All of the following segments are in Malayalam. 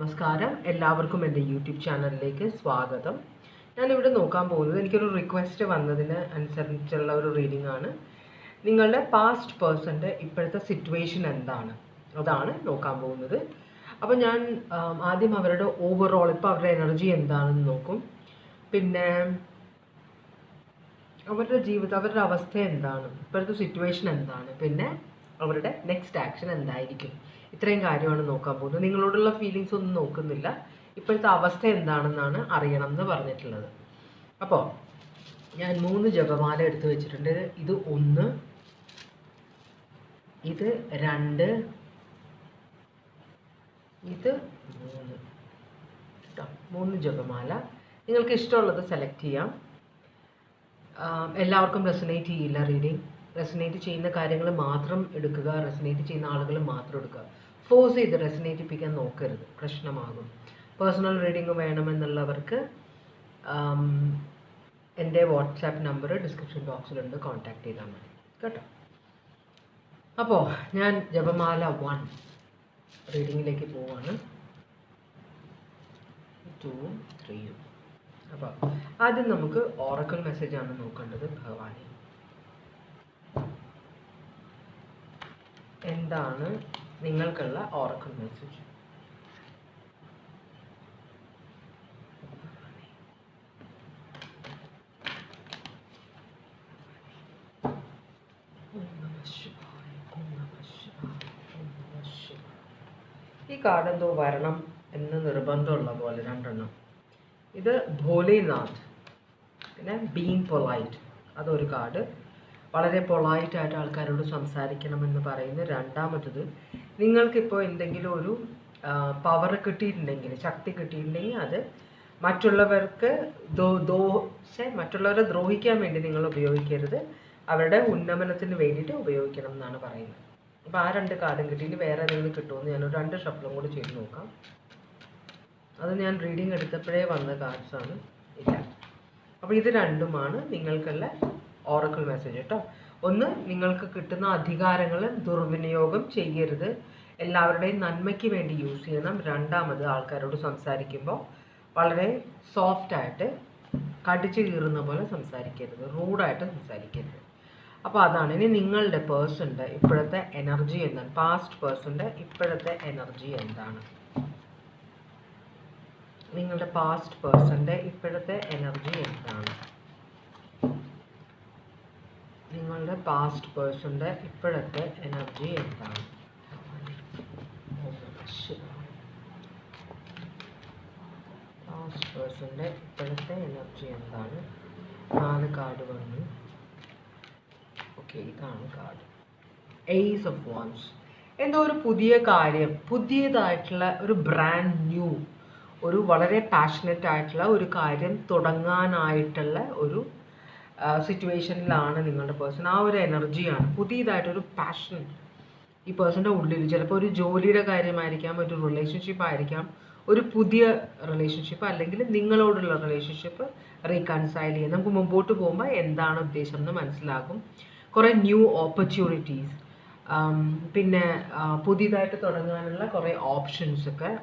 നമസ്കാരം, എല്ലാവർക്കും എൻ്റെ യൂട്യൂബ് ചാനലിലേക്ക് സ്വാഗതം. ഞാനിവിടെ നോക്കാൻ പോകുന്നത് എനിക്കൊരു റിക്വസ്റ്റ് വന്നതിന് അനുസരിച്ചുള്ള ഒരു റീഡിംഗ് ആണ്. നിങ്ങളുടെ പാസ്റ്റ് പേഴ്സൻ്റെ ഇപ്പോഴത്തെ സിറ്റുവേഷൻ എന്താണ്, അതാണ് നോക്കാൻ പോകുന്നത്. അപ്പോൾ ഞാൻ ആദ്യം അവരുടെ ഓവറോൾ ഇപ്പോൾ അവരുടെ എനർജി എന്താണെന്ന് നോക്കും. പിന്നെ അവരുടെ ജീവിതം, അവരുടെ അവസ്ഥ എന്താണ്, ഇപ്പോഴത്തെ സിറ്റുവേഷൻ എന്താണ്, പിന്നെ അവരുടെ നെക്സ്റ്റ് ആക്ഷൻ എന്തായിരിക്കും. ഇത്രയും കാര്യമാണ് നോക്കാൻ പോകുന്നത്. നിങ്ങളോടുള്ള ഫീലിങ്സ് ഒന്നും നോക്കുന്നില്ല, ഇപ്പോഴത്തെ അവസ്ഥ എന്താണെന്നാണ് അറിയണം എന്ന് പറഞ്ഞിട്ടുള്ളത്. അപ്പോൾ ഞാൻ 3 ജപമാല എടുത്തു വെച്ചിട്ടുണ്ട്. ഇത് 1, ഇത് 2, ഇത് 3 കേട്ടോ. 3 ജപമാല. നിങ്ങൾക്ക് ഇഷ്ടമുള്ളത് സെലക്ട് ചെയ്യാം. എല്ലാവർക്കും റെസനേറ്റ് ചെയ്യില്ല റീഡിങ്. റെസനേറ്റ് ചെയ്യുന്ന കാര്യങ്ങൾ മാത്രം എടുക്കുക, റെസനേറ്റ് ചെയ്യുന്ന ആളുകൾ മാത്രം എടുക്കുക. ഫോഴ്സ് ചെയ്ത് റെസനേറ്റ് ചെയ്യിപ്പിക്കാൻ നോക്കരുത്, പ്രശ്നമാകും. പേഴ്സണൽ റീഡിങ് വേണമെന്നുള്ളവർക്ക് എൻ്റെ വാട്സാപ്പ് നമ്പർ ഡിസ്ക്രിപ്ഷൻ ബോക്സിലുണ്ട്, കോൺടാക്ട് ചെയ്താൽ മതി കേട്ടോ. അപ്പോൾ ഞാൻ ജപമാല 1 റീഡിങ്ങിലേക്ക് പോവാണ്. 2, 3. അപ്പോൾ ആദ്യം നമുക്ക് ഓറക്കിൾ മെസ്സേജാണ് നോക്കേണ്ടത്. ഭഗവാനെ, എന്താണ് നിങ്ങൾക്കുള്ള ഓറക്കിൾ മെസ്സേജ്? ഈ കാർഡ് എന്തോ വരണം എന്ന് നിർബന്ധമുള്ള പോലെ 2 എണ്ണം. ഇത് ഭോലേനാഥ്, പിന്നെ ബീങ് പൊളൈറ്റ്, അതൊരു കാർഡ്. വളരെ പൊളൈറ്റായിട്ട് ആൾക്കാരോട് സംസാരിക്കണമെന്ന് പറയുന്ന രണ്ടാമത്തത്. നിങ്ങൾക്കിപ്പോൾ എന്തെങ്കിലും ഒരു പവർ കിട്ടിയിട്ടുണ്ടെങ്കിൽ, ശക്തി കിട്ടിയിട്ടുണ്ടെങ്കിൽ അത് മറ്റുള്ളവർക്ക് മറ്റുള്ളവരെ ദ്രോഹിക്കാൻ വേണ്ടി നിങ്ങൾ ഉപയോഗിക്കരുത്, അവരുടെ ഉന്നമനത്തിന് വേണ്ടിയിട്ട് ഉപയോഗിക്കണം എന്നാണ് പറയുന്നത്. അപ്പോൾ ആ 2 കാർഡും കിട്ടി. ഇനി വേറെ എന്തെങ്കിലും കിട്ടുമെന്ന് ഞാനൊരു 2 ഷഫിളും കൂടി ചെയ്ത് നോക്കാം. അത് ഞാൻ റീഡിങ് എടുത്തപ്പോഴേ വന്ന കാർഡ്സാണ്, ഇല്ല. അപ്പോൾ ഇത് 2ഉമാണ് നിങ്ങൾക്കുള്ള ഓറക്കിൾ മെസ്സേജ് കേട്ടോ. 1, നിങ്ങൾക്ക് കിട്ടുന്ന അധികാരങ്ങൾ ദുർവിനിയോഗം ചെയ്യരുത്, എല്ലാവരുടെയും നന്മയ്ക്ക് വേണ്ടി യൂസ് ചെയ്യണം. 2ാമത്, ആൾക്കാരോട് സംസാരിക്കുമ്പോൾ വളരെ സോഫ്റ്റായിട്ട്, കടിച്ചു കീറുന്ന പോലെ സംസാരിക്കരുത്, റൂഡായിട്ട് സംസാരിക്കരുത്. അപ്പോൾ അതാണ്. ഇനി നിങ്ങളുടെ പേഴ്സൻ്റെ ഇപ്പോഴത്തെ എനർജി എന്താണ്, പാസ്റ്റ് പേഴ്സൻ്റെ ഇപ്പോഴത്തെ എനർജി എന്താണ്? നിങ്ങളുടെ പാസ്റ്റ് പേഴ്സൻ്റെ ഇപ്പോഴത്തെ എനർജി എന്താണ്? നിങ്ങളുടെ പാസ്റ്റ് പേഴ്സൻ്റെ ഇപ്പോഴത്തെ എനർജി എന്താണ്? പാസ്റ്റ് പേഴ്സൻ്റെ ഇപ്പോഴത്തെ എനർജി എന്താണ്? 4 കാർഡ് വന്നു. ഓക്കെ, ഇതാണ് കാർഡ്. Ace of wands. എന്തോ ഒരു പുതിയ കാര്യം, പുതിയതായിട്ടുള്ള ഒരു ബ്രാൻഡ് ന്യൂ, ഒരു വളരെ പാഷനറ്റ് ആയിട്ടുള്ള ഒരു കാര്യം തുടങ്ങാനായിട്ടുള്ള ഒരു സിറ്റുവേഷനിലാണ് നിങ്ങളുടെ പേഴ്സൺ. ആ ഒരു എനർജിയാണ്, പുതിയതായിട്ടൊരു പാഷൻ ഈ പേഴ്സൻ്റെ ഉള്ളിൽ. ചിലപ്പോൾ ഒരു ജോലിയുടെ കാര്യമായിരിക്കാം, ഒരു റിലേഷൻഷിപ്പ് ആയിരിക്കാം, ഒരു പുതിയ റിലേഷൻഷിപ്പ്, അല്ലെങ്കിൽ നിങ്ങളോടുള്ള റിലേഷൻഷിപ്പ് റീകൺസൈൽ ചെയ്യാൻ. നമുക്ക് മുമ്പോട്ട് പോകുമ്പോൾ എന്താണ് ഉദ്ദേശം എന്ന് മനസ്സിലാകും. കുറേ ന്യൂ ഓപ്പർച്യൂണിറ്റീസ്, പിന്നെ പുതിയതായിട്ട് തുടങ്ങാനുള്ള കുറേ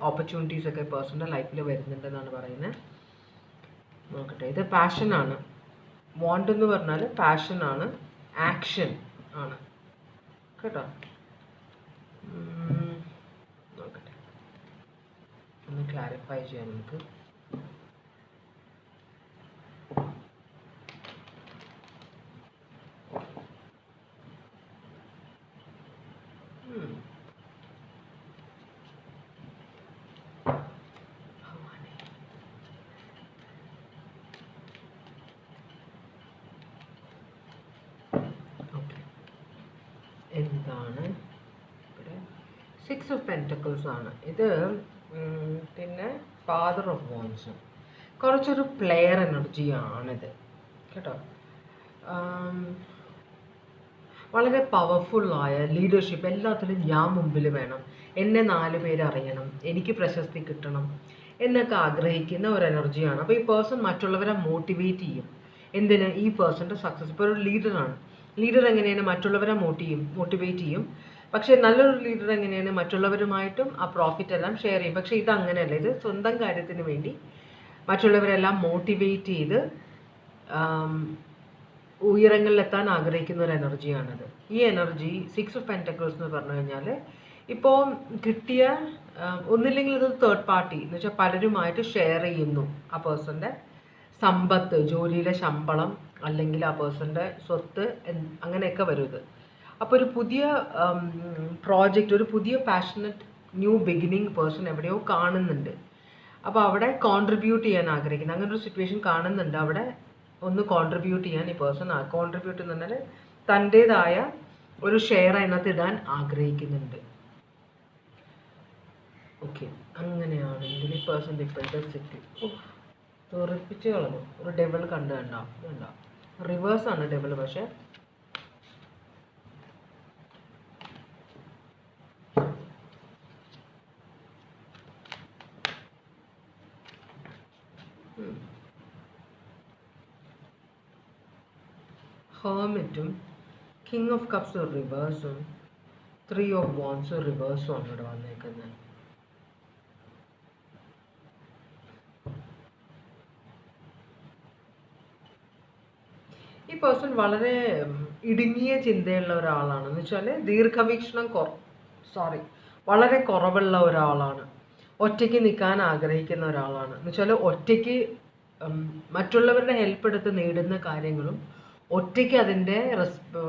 ഓപ്പർച്യൂണിറ്റീസൊക്കെ പേഴ്സണൽ ലൈഫിൽ വരുന്നുണ്ടെന്നാണ് പറയുന്നത്. നോക്കട്ടെ, ഇത് പാഷനാണ്. വാണ്ട് എന്ന് പറഞ്ഞാൽ പാഷനാണ്, ആക്ഷൻ ആണ് കേട്ടോ. നോക്കട്ടെ, ഒന്ന് ക്ലാരിഫൈ ചെയ്യാം നമുക്ക്. എന്താണ് ഇവിടെ? 6 ഓഫ് പെൻറ്റക്കിൾസ് ആണ് ഇത്. പിന്നെ ഫാദർ ഓഫ് വാൻസ്. കുറച്ചൊരു പ്ലെയർ എനർജിയാണിത് കേട്ടോ. വളരെ പവർഫുള്ളായ ലീഡർഷിപ്പ്, എല്ലാത്തിലും ഞാൻ മുമ്പിൽ വേണം, എന്നെ 4 പേര് അറിയണം, എനിക്ക് പ്രശസ്തി കിട്ടണം എന്നൊക്കെ ആഗ്രഹിക്കുന്ന ഒരു എനർജിയാണ്. അപ്പോൾ ഈ പേഴ്സൺ മറ്റുള്ളവരെ മോട്ടിവേറ്റ് ചെയ്യും. എന്തിന്? ഈ പേഴ്സൻ്റെ സക്സസ്. ഇപ്പോൾ ഒരു ലീഡറാണ്. ലീഡർ എങ്ങനെയാണ് മറ്റുള്ളവരെ മോട്ടിവേറ്റ് ചെയ്യും, പക്ഷേ നല്ലൊരു ലീഡർ എങ്ങനെയാണ് മറ്റുള്ളവരുമായിട്ടും ആ പ്രോഫിറ്റ് എല്ലാം ഷെയർ ചെയ്യും. പക്ഷേ ഇത് അങ്ങനെയല്ല. ഇത് സ്വന്തം കാര്യത്തിന് വേണ്ടി മറ്റുള്ളവരെല്ലാം മോട്ടിവേറ്റ് ചെയ്ത് ഉയരങ്ങളിലെത്താൻ ആഗ്രഹിക്കുന്ന ഒരു എനർജിയാണത്. ഈ എനർജി 6 ഓഫ് പെൻറ്റക്കിൾസ് എന്ന് പറഞ്ഞു കഴിഞ്ഞാൽ ഇപ്പോൾ കിട്ടിയ ഒന്നില്ലെങ്കിൽ ഇത് തേർഡ് പാർട്ടി എന്ന് വെച്ചാൽ പലരുമായിട്ട് ഷെയർ ചെയ്യുന്നു ആ പേഴ്സൻ്റെ സമ്പത്ത്, ജോലിയിലെ ശമ്പളം, അല്ലെങ്കിൽ ആ പേഴ്സൻ്റെ സ്വത്ത്, അങ്ങനെയൊക്കെ വരും ഇത്. അപ്പോൾ ഒരു പുതിയ പ്രോജക്റ്റ്, ഒരു പുതിയ പാഷനറ്റ് ന്യൂ ബിഗിനിങ് പേഴ്സൺ എവിടെയോ കാണുന്നുണ്ട്. അപ്പോൾ അവിടെ കോൺട്രിബ്യൂട്ട് ചെയ്യാൻ ആഗ്രഹിക്കുന്നത്, അങ്ങനെ ഒരു സിറ്റുവേഷൻ കാണുന്നുണ്ട്. അവിടെ ഒന്ന് കോൺട്രിബ്യൂട്ട് ചെയ്യാൻ ഈ പേഴ്സൺ കോൺട്രിബ്യൂട്ട് എന്ന് പറഞ്ഞാൽ തൻ്റേതായ ഒരു ഷെയർ അതിനകത്ത് ഇടാൻ ആഗ്രഹിക്കുന്നുണ്ട്. ഓക്കെ, അങ്ങനെയാണെങ്കിൽ ഈ പേഴ്സൻ്റെ ഇപ്പോഴത്തെ സിറ്റി തെറിപ്പിച്ച് കളഞ്ഞു. ഒരു ഡെവൽ കണ്ടു കണ്ടോ റിവേഴ്സാണ് ഡെവൽ. പക്ഷേ ഹെർമിറ്റും കിങ് ഓഫ് കപ്സ് റിവേഴ്സും 3 ഓഫ് വാൻഡ്സ് റിവേഴ്സും ആണ് ഇവിടെ വന്നേക്കുന്നത്. ഈ പേഴ്സൺ വളരെ ഇടുങ്ങിയ ചിന്തയുള്ള ഒരാളാണ്. എന്ന് വെച്ചാൽ ദീർഘവീക്ഷണം വളരെ കുറവുള്ള ഒരാളാണ്. ഒറ്റയ്ക്ക് നിൽക്കാൻ ആഗ്രഹിക്കുന്ന ഒരാളാണ്. എന്ന് വെച്ചാൽ ഒറ്റയ്ക്ക് മറ്റുള്ളവരുടെ ഹെൽപ്പ് എടുത്ത് നേടുന്ന കാര്യങ്ങളും ഒറ്റയ്ക്ക് അതിൻ്റെ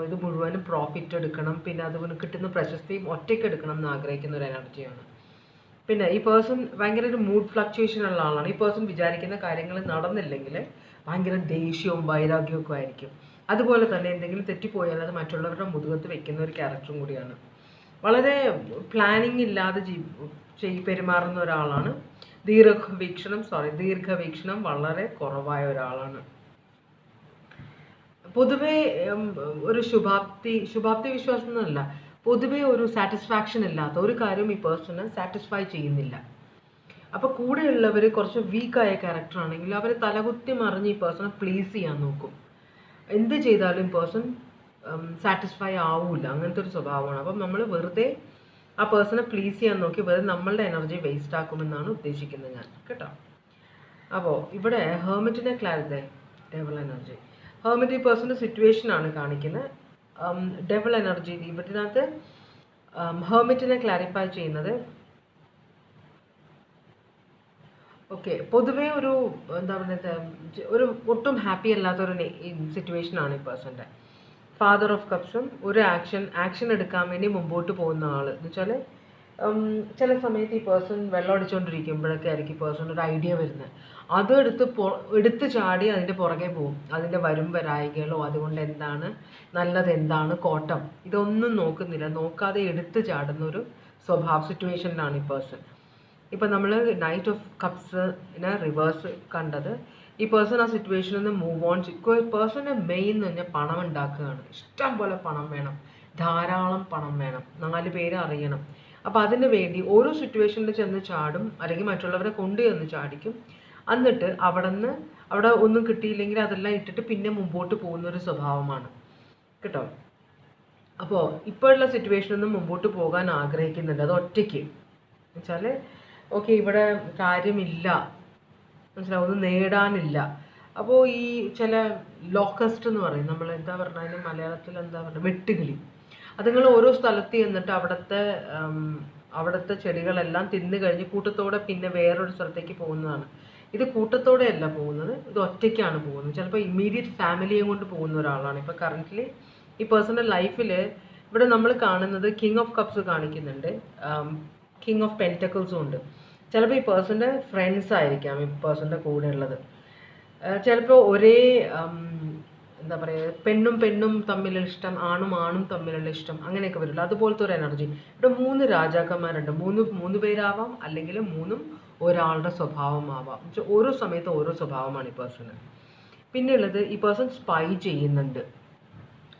ഇത് മുഴുവനും പ്രോഫിറ്റ് എടുക്കണം, പിന്നെ അതുപോലെ കിട്ടുന്ന പ്രശസ്തിയും ഒറ്റയ്ക്ക് എടുക്കണം എന്ന് ആഗ്രഹിക്കുന്ന ഒരു എനർജിയാണ്. പിന്നെ ഈ പേഴ്സൺ ഭയങ്കര ഒരു മൂഡ് ഫ്ലക്ച്വേഷൻ ഉള്ള ആളാണ്. ഈ പേഴ്സൺ വിചാരിക്കുന്ന കാര്യങ്ങൾ നടന്നില്ലെങ്കിൽ ഭയങ്കര ദേഷ്യവും വൈരാഗ്യവും ഒക്കെ ആയിരിക്കും. അതുപോലെ തന്നെ എന്തെങ്കിലും തെറ്റിപ്പോയാൽ അത് മറ്റുള്ളവരുടെ മുതുകത്ത് വെക്കുന്ന ഒരു ക്യാരക്ടറും കൂടിയാണ്. വളരെ പ്ലാനിങ് ഇല്ലാതെ പെരുമാറുന്ന ഒരാളാണ്. ദീർഘവീക്ഷണം വളരെ കുറവായ ഒരാളാണ്. പൊതുവേ ഒരു ശുഭാപ്തി വിശ്വാസം എന്നല്ല, പൊതുവേ ഒരു സാറ്റിസ്ഫാക്ഷൻ ഇല്ലാത്ത ഒരു കാര്യവും ഈ പേഴ്സണ് സാറ്റിസ്ഫൈ ചെയ്യുന്നില്ല. അപ്പോൾ കൂടെയുള്ളവർ കുറച്ച് വീക്കായ ക്യാരക്ടർ ആണെങ്കിൽ അവർ തലകുത്തി മറിഞ്ഞ് ഈ പേഴ്സണെ പ്ലീസ് ചെയ്യാൻ നോക്കും. എന്ത് ചെയ്താലും പേഴ്സൺ സാറ്റിസ്ഫൈ ആവില്ല, അങ്ങനത്തെ ഒരു സ്വഭാവമാണ്. അപ്പം നമ്മൾ വെറുതെ ആ പേഴ്സണെ പ്ലീസ് ചെയ്യാൻ നോക്കി വെറുതെ നമ്മളുടെ എനർജി വേസ്റ്റ് ആക്കുമെന്നാണ് ഉദ്ദേശിക്കുന്നത് ഞാൻ, കേട്ടോ. അപ്പോൾ ഇവിടെ ഹെർമിറ്റിനെ ക്ലാരിഫൈ, ഡെവൽ എനർജി, ഹെർമിറ്റ് ഈ പേഴ്സൻ്റെ സിറ്റുവേഷനാണ് കാണിക്കുന്നത്. ഡെവൽ എനർജി ഇവരിനകത്ത് ഹെർമിറ്റിനെ ക്ലാരിഫൈ ചെയ്യുന്നത് ഓക്കെ പൊതുവേ ഒരു എന്താ പറയുക, ഒരു ഒട്ടും ഹാപ്പി അല്ലാത്തൊരു സിറ്റുവേഷനാണ് ഈ പേഴ്സൻ്റെ. ഫാദർ ഓഫ് കപ്സും ഒരു ആക്ഷൻ എടുക്കാൻ വേണ്ടി മുമ്പോട്ട് പോകുന്ന ആൾ. എന്ന് വെച്ചാൽ ചില സമയത്ത് ഈ പേഴ്സൺ വെള്ളം അടിച്ചുകൊണ്ടിരിക്കുമ്പോഴൊക്കെ ആയിരിക്കും ഈ പേഴ്സൺ ഒരു ഐഡിയ വരുന്നത്. അത് എടുത്ത് ചാടി അതിൻ്റെ പുറകെ പോകും. അതിൻ്റെ വരായികളോ അതുകൊണ്ട് എന്താണ് നല്ലത്, എന്താണ് കോട്ടം, ഇതൊന്നും നോക്കാതെ എടുത്ത് ചാടുന്ന ഒരു സിറ്റുവേഷനിലാണ് ഈ പേഴ്സൺ. ഇപ്പം നമ്മൾ നൈറ്റ് ഓഫ് കപ്സിനെ റിവേഴ്സ് കണ്ടത്. ഈ പേഴ്സൺ ആ സിറ്റുവേഷനിൽ നിന്ന് മൂവ് ഓൺ പേഴ്സൻ്റെ മെയിൻ എന്ന് പറഞ്ഞാൽ പണം ഉണ്ടാക്കുകയാണ്. ഇഷ്ടം പോലെ പണം വേണം, ധാരാളം പണം വേണം, 4 പേര് അറിയണം. അപ്പോൾ അതിന് വേണ്ടി ഓരോ സിറ്റുവേഷനിൽ ചെന്ന് ചാടും, അല്ലെങ്കിൽ മറ്റുള്ളവരെ കൊണ്ടുചെന്ന് ചാടിക്കും. എന്നിട്ട് അവിടെ ഒന്നും കിട്ടിയില്ലെങ്കിൽ അതെല്ലാം ഇട്ടിട്ട് പിന്നെ മുമ്പോട്ട് പോകുന്നൊരു സ്വഭാവമാണ്, കേട്ടോ. അപ്പോൾ ഇപ്പോഴുള്ള സിറ്റുവേഷനിൽ നിന്ന് മുമ്പോട്ട് പോകാൻ ആഗ്രഹിക്കുന്നുണ്ട്, അത് ഒറ്റയ്ക്ക്. എന്നുവെച്ചാൽ ഓക്കെ ഇവിടെ കാര്യമില്ല, മനസ്സിലാവും, ഒന്നും നേടാനില്ല. അപ്പോൾ ഈ ചില ലോക്കസ്റ്റ് എന്ന് പറയും, നമ്മൾ എന്താ പറഞ്ഞാൽ അതിന് മലയാളത്തിൽ എന്താ പറയുക, വെട്ടുകിളി. അതുങ്ങൾ ഓരോ സ്ഥലത്ത് ചെന്നിട്ട് അവിടുത്തെ ചെടികളെല്ലാം തിന്നു കഴിഞ്ഞ് കൂട്ടത്തോടെ പിന്നെ വേറൊരു സ്ഥലത്തേക്ക് പോകുന്നതാണ്. ഇത് കൂട്ടത്തോടെ അല്ല പോകുന്നത്, ഇത് ഒറ്റയ്ക്കാണ് പോകുന്നത്. ചിലപ്പോൾ ഇമ്മീഡിയറ്റ് ഫാമിലിയെ കൊണ്ട് പോകുന്ന ഒരാളാണ്. ഇപ്പോൾ കറൻ്റ്ലി ഈ പേഴ്സണൽ ലൈഫിൽ ഇവിടെ നമ്മൾ കാണുന്നത് കിങ് ഓഫ് കപ്സ് കാണിക്കുന്നുണ്ട്, കിങ് ഓഫ് പെൻറ്റക്കിൾസും ഉണ്ട്. ചിലപ്പോൾ ഈ പേഴ്സൻ്റെ ഫ്രണ്ട്സ് ആയിരിക്കാം ഈ പേഴ്സൻ്റെ കൂടെ ഉള്ളത്. ചിലപ്പോൾ ഒരേ എന്താ പറയുക, പെണ്ണും തമ്മിലുള്ള ഇഷ്ടം, ആണും തമ്മിലുള്ള ഇഷ്ടം, അങ്ങനെയൊക്കെ വരില്ല. അതുപോലത്തെ ഒരു എനർജി. ഇവിടെ 3 രാജാക്കന്മാരുണ്ട്. 3 പേരാവാം, അല്ലെങ്കിൽ 3ഉം ഒരാളുടെ സ്വഭാവമാവാം. ഓരോ സമയത്ത് ഓരോ സ്വഭാവമാണ് ഈ പേഴ്സണ്. പിന്നെ ഉള്ളത് ഈ പേഴ്സൺ സ്പൈ ചെയ്യുന്നുണ്ട്,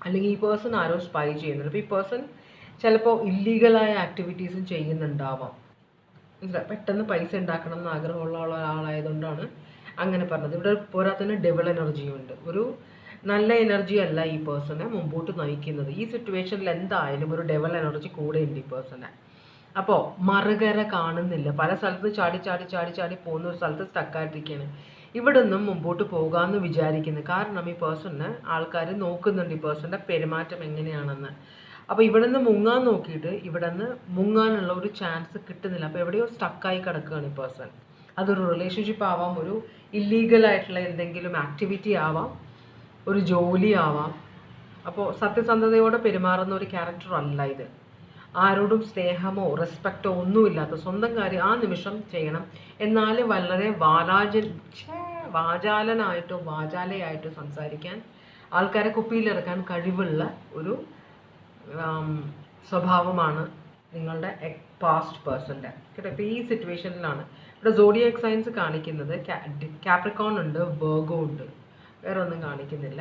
അല്ലെങ്കിൽ ഈ പേഴ്സൺ ആരോ സ്പൈ ചെയ്യുന്നുണ്ട്. അപ്പോൾ ഈ പേഴ്സൺ ചിലപ്പോൾ ഇല്ലീഗലായ ആക്ടിവിറ്റീസും ചെയ്യുന്നുണ്ടാവാം. പെട്ടെന്ന് പൈസ ഉണ്ടാക്കണം എന്ന് ആഗ്രഹമുള്ള ഒരാളായതുകൊണ്ടാണ് അങ്ങനെ പറഞ്ഞത്. ഇവിടെ പോരാത്തതിന് ഡെവൽ എനർജിയും ഉണ്ട്. ഒരു നല്ല എനർജി അല്ല ഈ പേഴ്സണെ മുമ്പോട്ട് നയിക്കുന്നത്. ഈ സിറ്റുവേഷനിൽ എന്തായാലും ഒരു ഡെവൽ എനർജി കൂടെ ഉണ്ട് ഈ പേഴ്സണെ. അപ്പോൾ മറുകര കാണുന്നില്ല, പല സ്ഥലത്ത് ചാടി ചാടി ചാടി ചാടി പോകുന്ന ഒരു സ്ഥലത്ത് സ്റ്റക്കായിട്ടിരിക്കുകയാണ്. ഇവിടെ നിന്നും മുമ്പോട്ട് പോകാമെന്ന് വിചാരിക്കുന്നു. കാരണം ഈ പേഴ്സണിന് ആൾക്കാർ നോക്കുന്നുണ്ട് ഈ പേഴ്സണിൻ്റെ പെരുമാറ്റം എങ്ങനെയാണെന്ന്. അപ്പോൾ ഇവിടെ നിന്ന് മുങ്ങാൻ നോക്കിയിട്ട് ഇവിടെ നിന്ന് മുങ്ങാനുള്ള ഒരു ചാൻസ് കിട്ടുന്നില്ല. അപ്പോൾ എവിടെയോ സ്റ്റക്കായി കിടക്കുകയാണ് ഈ പേഴ്സൺ. അതൊരു റിലേഷൻഷിപ്പ് ആവാം, ഒരു ഇല്ലീഗൽ ആയിട്ടുള്ള എന്തെങ്കിലും ആക്ടിവിറ്റി ആവാം, ഒരു ജോലി ആവാം. അപ്പോൾ സത്യസന്ധതയോടെ പെരുമാറുന്ന ഒരു ക്യാരക്ടർ അല്ല ഇത്. ആരോടും സ്നേഹമോ റെസ്പെക്റ്റോ ഒന്നുമില്ലാത്ത സ്വന്തം കാര്യം ആ നിമിഷം ചെയ്യണം. എന്നാലും വളരെ വാചാലനായിട്ടോ വാചാലയായിട്ടോ സംസാരിക്കാൻ, ആൾക്കാരെ കുപ്പിയിലിറക്കാൻ കഴിവുള്ള ഒരു സ്വഭാവമാണ് നിങ്ങളുടെ പാസ്റ്റ് പേഴ്സൻ്റെ കേട്ടോ. ഇപ്പോൾ ഈ സിറ്റുവേഷനിലാണ് ഇവിടെ സോഡിയാക് സയൻസ് കാണിക്കുന്നത്. കാപ്രിക്കോൺ ഉണ്ട്, വെർഗോ ഉണ്ട്, വേറെ ഒന്നും കാണിക്കുന്നില്ല.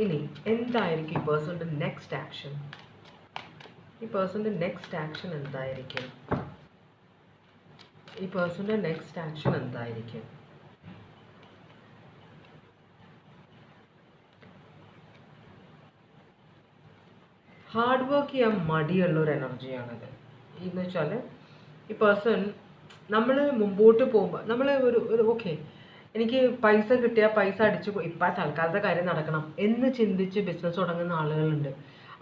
ഇനി എന്തായിരിക്കും ഈ പേഴ്സൻ്റെ നെക്സ്റ്റ് ആക്ഷൻ? ഈ പേഴ്സൻ്റെ നെക്സ്റ്റ് ആക്ഷൻ എന്തായിരിക്കും? ഈ പേഴ്സൻ്റെ നെക്സ്റ്റ് ആക്ഷൻ എന്തായിരിക്കും? ഹാർഡ് വർക്ക് ചെയ്യാൻ മടിയുള്ളൊരു എനർജിയാണിത്. എന്ന് വെച്ചാൽ ഈ പേഴ്സൺ നമ്മൾ മുമ്പോട്ട് പോകുമ്പോൾ നമ്മൾ ഒരു ഓക്കെ എനിക്ക് പൈസ കിട്ടിയാൽ പൈസ അടിച്ചു ഇപ്പം തൽക്കാലത്തെ കാര്യം നടക്കണം എന്ന് ചിന്തിച്ച് ബിസിനസ് തുടങ്ങുന്ന ആളുകളുണ്ട്.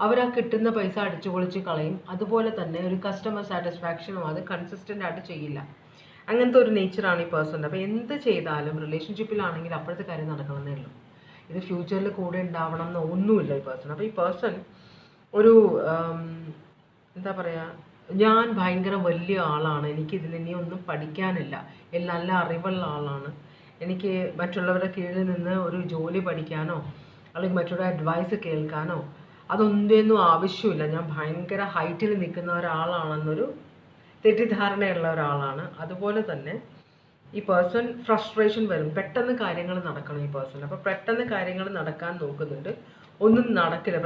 അവർ ആ കിട്ടുന്ന പൈസ അടിച്ചു പൊളിച്ച് കളയും. അതുപോലെ തന്നെ ഒരു കസ്റ്റമർ സാറ്റിസ്ഫാക്ഷനും അത് കൺസിസ്റ്റൻ്റ് ആയിട്ട് ചെയ്യില്ല. അങ്ങനത്തെ ഒരു നേച്ചറാണ് ഈ പേഴ്സൺ. അപ്പോൾ എന്ത് ചെയ്താലും റിലേഷൻഷിപ്പിലാണെങ്കിൽ അപ്പോഴത്തെ കാര്യം നടക്കണമെന്നേ ഉള്ളൂ. ഇത് ഫ്യൂച്ചറിൽ കൂടെ ഉണ്ടാവണം എന്ന് ഒന്നുമില്ല ഈ പേഴ്സൺ. അപ്പോൾ ഈ പേഴ്സൺ ഒരു എന്താ പറയുക, ഞാൻ ഭയങ്കര വലിയ ആളാണ്, എനിക്കിതിൽ ഇനി ഒന്നും പഠിക്കാനില്ല, നല്ല അറിവുള്ള ആളാണ്, എനിക്ക് മറ്റുള്ളവരുടെ കീഴിൽ നിന്ന് ഒരു ജോലി പഠിക്കാനോ അല്ലെങ്കിൽ മറ്റുള്ള അഡ്വൈസ് കേൾക്കാനോ അതൊന്നും ആവശ്യമില്ല, ഞാൻ ഭയങ്കര ഹൈറ്റിൽ നിൽക്കുന്ന ഒരാളാണെന്നൊരു തെറ്റിദ്ധാരണയുള്ള ഒരാളാണ്. അതുപോലെ തന്നെ ഈ പേഴ്സൺ ഫ്രസ്ട്രേഷൻ വരും, പെട്ടെന്ന് കാര്യങ്ങൾ നടക്കണം ഈ പേഴ്സൺ. അപ്പോൾ പെട്ടെന്ന് കാര്യങ്ങൾ നടക്കാൻ നോക്കുന്നുണ്ട്, ഒന്നും നടക്കില്ല,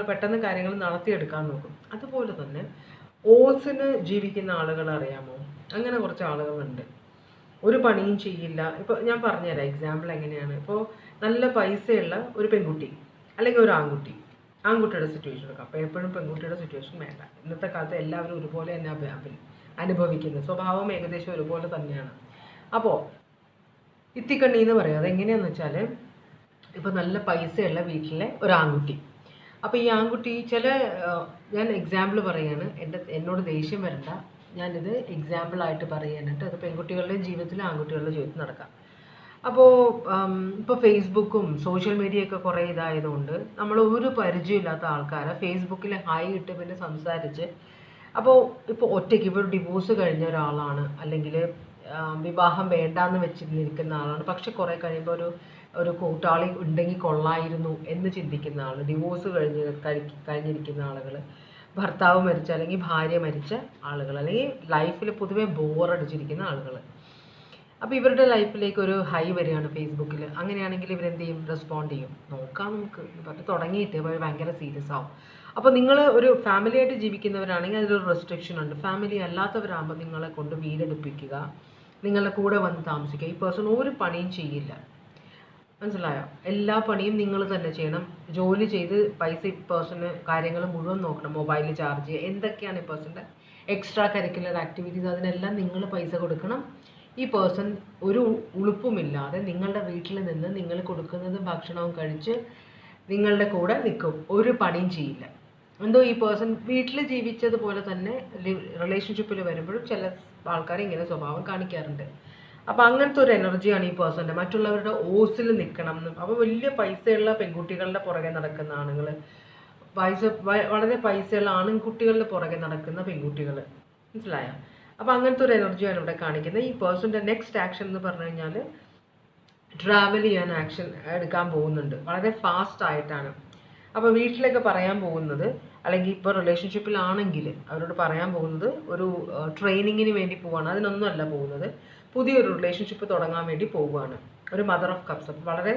പെട്ടെന്ന് കാര്യങ്ങൾ നടത്തിയെടുക്കാൻ നോക്കും. അതുപോലെ തന്നെ ഓസിന് ജീവിക്കുന്ന ആളുകൾ അറിയാമോ? അങ്ങനെ കുറച്ച് ആളുകളുണ്ട്, ഒരു പണിയും ചെയ്യില്ല. ഇപ്പോൾ ഞാൻ പറഞ്ഞുതരാം എക്സാമ്പിൾ എങ്ങനെയാണ്. ഇപ്പോൾ നല്ല പൈസയുള്ള ഒരു പെൺകുട്ടി അല്ലെങ്കിൽ ഒരു ആൺകുട്ടിയുടെ സിറ്റുവേഷൻ എടുക്കാം. അപ്പോൾ എപ്പോഴും പെൺകുട്ടിയുടെ സിറ്റുവേഷൻ വേണ്ട. ഇന്നത്തെ കാലത്ത് എല്ലാവരും ഒരുപോലെ തന്നെ അനുഭവിക്കുന്നത്, സ്വഭാവം ഏകദേശം ഒരുപോലെ തന്നെയാണ്. അപ്പോൾ ഇത്തിക്കണ്ണി എന്ന് പറയുക അതെങ്ങനെയാണെന്ന് വെച്ചാൽ, ഇപ്പോൾ നല്ല പൈസയുള്ള വീട്ടിലെ ഒരു ആൺകുട്ടി. അപ്പോൾ ഈ ആൺകുട്ടി ഞാൻ എക്സാമ്പിൾ പറയുകയാണ്, എന്നോട് ദേഷ്യം വരണ്ട, ഞാനിത് എക്സാമ്പിളായിട്ട് പറയാനായിട്ട്. അത് പെൺകുട്ടികളുടെയും ജീവിതത്തിൽ ആൺകുട്ടികളുടെ ജീവിതത്തിൽ നടക്കാം. അപ്പോൾ ഇപ്പോൾ ഫേസ്ബുക്കും സോഷ്യൽ മീഡിയയൊക്കെ കുറേ ഇതായതുകൊണ്ട് നമ്മൾ ഒരു പരിചയമില്ലാത്ത ആൾക്കാരെ ഫേസ്ബുക്കിൽ ഹായ് ഇട്ട് പിന്നെ സംസാരിച്ച്, അപ്പോൾ ഇപ്പോൾ ഒറ്റയ്ക്ക് ഇപ്പോൾ ഡിവോഴ്സ് കഴിഞ്ഞ ഒരാളാണ്, അല്ലെങ്കിൽ വിവാഹം വേണ്ടാന്ന് വെച്ചിരിക്കുന്ന ആളാണ്, പക്ഷെ കുറേ കഴിയുമ്പോൾ ഒരു കൂട്ടാളി ഉണ്ടെങ്കിൽ കൊള്ളായിരുന്നു എന്ന് ചിന്തിക്കുന്ന ആൾ, ഡിവോഴ്സ് കഴിഞ്ഞിരിക്കുന്ന ആളുകൾ, ഭർത്താവ് മരിച്ച അല്ലെങ്കിൽ ഭാര്യ മരിച്ച ആളുകൾ, അല്ലെങ്കിൽ ലൈഫിൽ പൊതുവെ ബോറടിച്ചിരിക്കുന്ന ആളുകൾ. അപ്പോൾ ഇവരുടെ ലൈഫിലേക്ക് ഒരു ഹൈ വരികയാണ് ഫേസ്ബുക്കിൽ. അങ്ങനെയാണെങ്കിൽ ഇവരെന്ത് ചെയ്യും? റെസ്പോണ്ട് ചെയ്യും. നോക്കാം നമുക്ക് പറഞ്ഞ് തുടങ്ങിയിട്ട് ഭയങ്കര സീരിയസ് ആവും. അപ്പോൾ നിങ്ങൾ ഒരു ഫാമിലി ആയിട്ട് ജീവിക്കുന്നവരാണെങ്കിൽ അതിലൊരു റെസ്ട്രിക്ഷൻ ഉണ്ട്. ഫാമിലി അല്ലാത്തവരാകുമ്പോൾ നിങ്ങളെ കൊണ്ട് വീടെടുപ്പിക്കുക, നിങ്ങളുടെ കൂടെ വന്ന് താമസിക്കുക. ഈ പേഴ്സൺ ഒരു പണിയും ചെയ്യില്ല, മനസ്സിലായോ? എല്ലാ പണിയും നിങ്ങൾ തന്നെ ചെയ്യണം. ജോലി ചെയ്ത് പൈസ ഈ പേഴ്സണ് കാര്യങ്ങൾ മുഴുവൻ നോക്കണം. മൊബൈൽ ചാർജ് ചെയ്യുക, എന്തൊക്കെയാണ് ഈ പേഴ്സൻ്റെ എക്സ്ട്രാ കരിക്കുലർ ആക്ടിവിറ്റീസ്, അതിനെല്ലാം നിങ്ങൾ പൈസ കൊടുക്കണം. ഈ പേഴ്സൺ ഒരു ഉളുപ്പുമില്ലാതെ നിങ്ങളുടെ വീട്ടിൽ നിന്ന് നിങ്ങൾ കൊടുക്കുന്നത് ഭക്ഷണവും കഴിച്ച് നിങ്ങളുടെ കൂടെ നിൽക്കും, ഒരു പണിയും ചെയ്യില്ല. എന്തോ ഈ പേഴ്സൺ വീട്ടിൽ ജീവിച്ചതുപോലെ തന്നെ റിലേഷൻഷിപ്പിൽ വരുമ്പോഴും ചില ആൾക്കാർ ഇങ്ങനെ സ്വഭാവം കാണിക്കാറുണ്ട്. അപ്പോൾ അങ്ങനത്തെ ഒരു എനർജിയാണ് ഈ പേഴ്സൻ്റെ. മറ്റുള്ളവരുടെ ഓസിൽ നിൽക്കണം എന്ന്. അപ്പോൾ വലിയ പൈസയുള്ള പെൺകുട്ടികളുടെ പുറകെ നടക്കുന്ന ആണുങ്ങൾ, വളരെ പൈസയുള്ള ആൺകുട്ടികളുടെ പുറകെ നടക്കുന്ന പെൺകുട്ടികൾ, മനസ്സിലായോ? അപ്പോൾ അങ്ങനത്തെ ഒരു എനർജിയാണ് ഇവിടെ കാണിക്കുന്നത്. ഈ പേഴ്സൻ്റെ നെക്സ്റ്റ് ആക്ഷൻ എന്ന് പറഞ്ഞു കഴിഞ്ഞാൽ ട്രാവൽ ചെയ്യാൻ ആക്ഷൻ എടുക്കാൻ പോകുന്നുണ്ട്, വളരെ ഫാസ്റ്റ് ആയിട്ടാണ്. അപ്പോൾ വീട്ടിലൊക്കെ പറയാൻ പോകുന്നത്, അല്ലെങ്കിൽ ഇപ്പോൾ റിലേഷൻഷിപ്പിലാണെങ്കിൽ അവരോട് പറയാൻ പോകുന്നത് ഒരു ട്രെയിനിങ്ങിന് വേണ്ടി പോവുകയാണ്. അതിനൊന്നുമല്ല പോകുന്നത്, പുതിയൊരു റിലേഷൻഷിപ്പ് തുടങ്ങാൻ വേണ്ടി പോവുകയാണ്. ഒരു മദർ ഓഫ് കപ്സ്. അപ്പോൾ വളരെ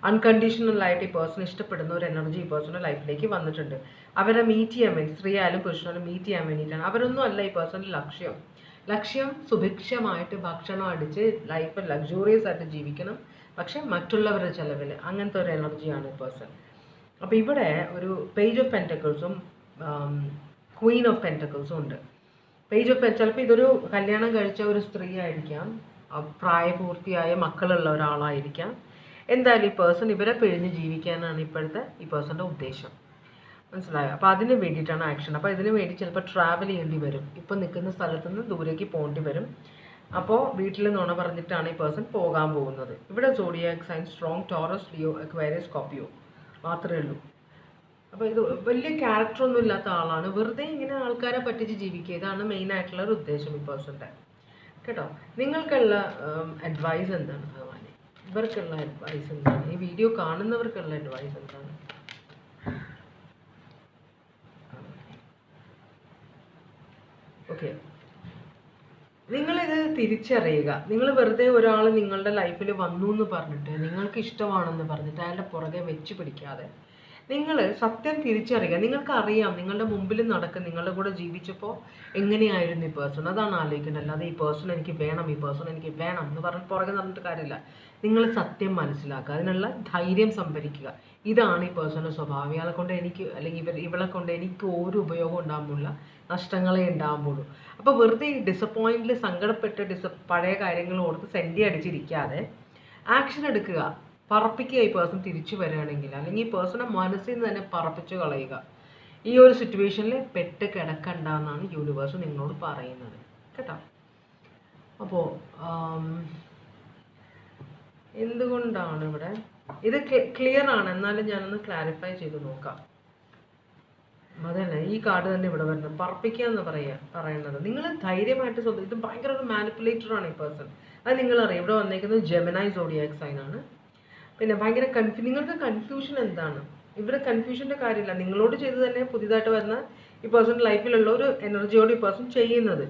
അൺകണ്ടീഷണലായിട്ട് ഈ പേഴ്സൺ ഇഷ്ടപ്പെടുന്ന ഒരു എനർജി ഈ പേഴ്സണിൻ്റെ ലൈഫിലേക്ക് വന്നിട്ടുണ്ട്. അവരെ മീറ്റ് ചെയ്യാൻ വേണ്ടി, സ്ത്രീ ആയാലും പുരുഷനായാലും മീറ്റ് ചെയ്യാൻ വേണ്ടിയിട്ടാണ്. അവരൊന്നും അല്ല ഈ പേഴ്സണിൻ്റെ ലക്ഷ്യം സുഭിക്ഷമായിട്ട് ഭക്ഷണം അടിച്ച് ലൈഫ് ലക്സൂറിയസ് ആയിട്ട് ജീവിക്കണം, പക്ഷെ മറ്റുള്ളവരുടെ ചിലവിൽ, അങ്ങനത്തെ ഒരു എനർജിയാണ് ഈ പേഴ്സൺ. അപ്പോൾ ഇവിടെ ഒരു പേജ് ഓഫ് പെൻറ്റക്കിൾസും ക്വീൻ ഓഫ് പെൻറ്റക്കിൾസും ഉണ്ട്. പേജ് ഓഫ് ചിലപ്പോൾ ഇതൊരു കല്യാണം കഴിച്ച ഒരു സ്ത്രീ ആയിരിക്കാം, പ്രായപൂർത്തിയായ മക്കളുള്ള ഒരാളായിരിക്കാം. എന്തായാലും ഈ പേഴ്സൺ ഇവരെ പിഴിഞ്ഞ് ജീവിക്കാനാണ് ഇപ്പോഴത്തെ ഈ പേഴ്സൻ്റെ ഉദ്ദേശം. മനസ്സിലായോ? അപ്പോൾ അതിന് വേണ്ടിയിട്ടാണ് ആക്ഷൻ. അപ്പോൾ ഇതിന് വേണ്ടി ചിലപ്പോൾ ട്രാവൽ ചെയ്യേണ്ടി വരും. ഇപ്പോൾ നിൽക്കുന്ന സ്ഥലത്ത് നിന്ന് ദൂരേക്ക് പോകേണ്ടി വരും. അപ്പോൾ വീട്ടിൽ നുണ പറഞ്ഞിട്ടാണ് ഈ പേഴ്സൺ പോകാൻ പോകുന്നത്. ഇവിടെ zodiac sign strong Taurus, Leo, Aquarius, Scorpio മാത്രമേ ഉള്ളൂ. അപ്പോൾ ഇത് വലിയ ക്യാരക്ടറൊന്നും ഇല്ലാത്ത ആളാണ്, വെറുതെ ഇങ്ങനെ ആൾക്കാരെ പറ്റിച്ച് ജീവിക്കുക. ഇതാണ് മെയിൻ ആയിട്ടുള്ള ഒരു ഉദ്ദേശം ഈ പേഴ്സൻ്റെ. കേട്ടോ? നിങ്ങൾക്കുള്ള അഡ്വൈസ് എന്താണ് ഭഗവാനെ? ഇവർക്കുള്ള അഡ്വൈസ് എന്താണ്? ഈ വീഡിയോ കാണുന്നവർക്കുള്ള അഡ്വൈസ് എന്താണ്? ഓക്കെ, നിങ്ങളിത് തിരിച്ചറിയുക. നിങ്ങൾ വെറുതെ ഒരാൾ നിങ്ങളുടെ ലൈഫിൽ വന്നു എന്ന് പറഞ്ഞിട്ട്, നിങ്ങൾക്ക് ഇഷ്ടമാണെന്ന് പറഞ്ഞിട്ട് അയാളുടെ പുറകെ വെച്ച് പിടിക്കാതെ നിങ്ങൾ സത്യം തിരിച്ചറിയുക. നിങ്ങൾക്കറിയാം നിങ്ങളുടെ മുമ്പിൽ നടക്കും, നിങ്ങളുടെ കൂടെ ജീവിച്ചപ്പോൾ എങ്ങനെയായിരുന്നു ഈ പേഴ്സൺ, അതാണ് ആലോചിക്കേണ്ടത്. അല്ലാതെ ഈ പേഴ്സൺ എനിക്ക് വേണം, ഈ പേഴ്സൺ എനിക്ക് വേണം എന്ന് പറഞ്ഞിട്ട് പുറകെ നടന്നിട്ട് കാര്യമില്ല. നിങ്ങൾ സത്യം മനസ്സിലാക്കുക, അതിനുള്ള ധൈര്യം സംഭരിക്കുക. ഇതാണ് ഈ പേഴ്സണിൻ്റെ സ്വഭാവം. ഇയാളെ കൊണ്ട് എനിക്ക്, അല്ലെങ്കിൽ ഇവളെ കൊണ്ട് എനിക്ക് ഒരു ഉപയോഗം ഉണ്ടാകുന്നില്ല, നഷ്ടങ്ങളെ ഉണ്ടാകുമ്പോഴും. അപ്പോൾ വെറുതെ ഈ ഡിസപ്പോയിൻറ്റിൽ സങ്കടപ്പെട്ട് പഴയ കാര്യങ്ങൾ ഓർത്ത് സെൻറ്റി അടിച്ചിരിക്കാതെ ആക്ഷൻ എടുക്കുക, പറപ്പിക്കുക. ഈ പേഴ്സൺ തിരിച്ചു വരികയാണെങ്കിൽ, അല്ലെങ്കിൽ ഈ പേഴ്സണെ മനസ്സിൽ നിന്ന് തന്നെ പറപ്പിച്ച് കളയുക. ഈ ഒരു സിറ്റുവേഷനിൽ പെട്ട് കിടക്കണ്ട എന്നാണ് യൂണിവേഴ്സ് നിങ്ങളോട് പറയുന്നത്. കേട്ടോ? അപ്പോൾ എന്തുകൊണ്ടാണ് ഇവിടെ ഇത് ക്ലിയർ ആണ്, എന്നാലും ഞാനൊന്ന് ക്ലാരിഫൈ ചെയ്ത് നോക്കാം. അതന്നെ ഈ കാർഡ് തന്നെ ഇവിടെ വരുന്നത്, പറപ്പിക്കുക എന്ന് പറയുന്നത്. നിങ്ങൾ ധൈര്യമായിട്ട് സ്വന്തം, ഇത് ഭയങ്കര ഒരു മാനിപ്പുലേറ്ററാണ് ഈ പേഴ്സൺ. അത് നിങ്ങളറിയാം. ഇവിടെ വന്നേക്കുന്നത് ജെമിനായി സോഡിയാക് സൈൻ ആണ്. പിന്നെ ഭയങ്കര നിങ്ങൾക്ക് കൺഫ്യൂഷൻ എന്താണ്? ഇവിടെ കൺഫ്യൂഷൻ്റെ കാര്യമില്ല. നിങ്ങളോട് ചെയ്ത് തന്നെ പുതിയതായിട്ട് വരുന്ന ഈ പേഴ്സൺ ലൈഫിലുള്ള ഒരു എനർജിയോട് ഈ പേഴ്സൺ ചെയ്യുന്നത്.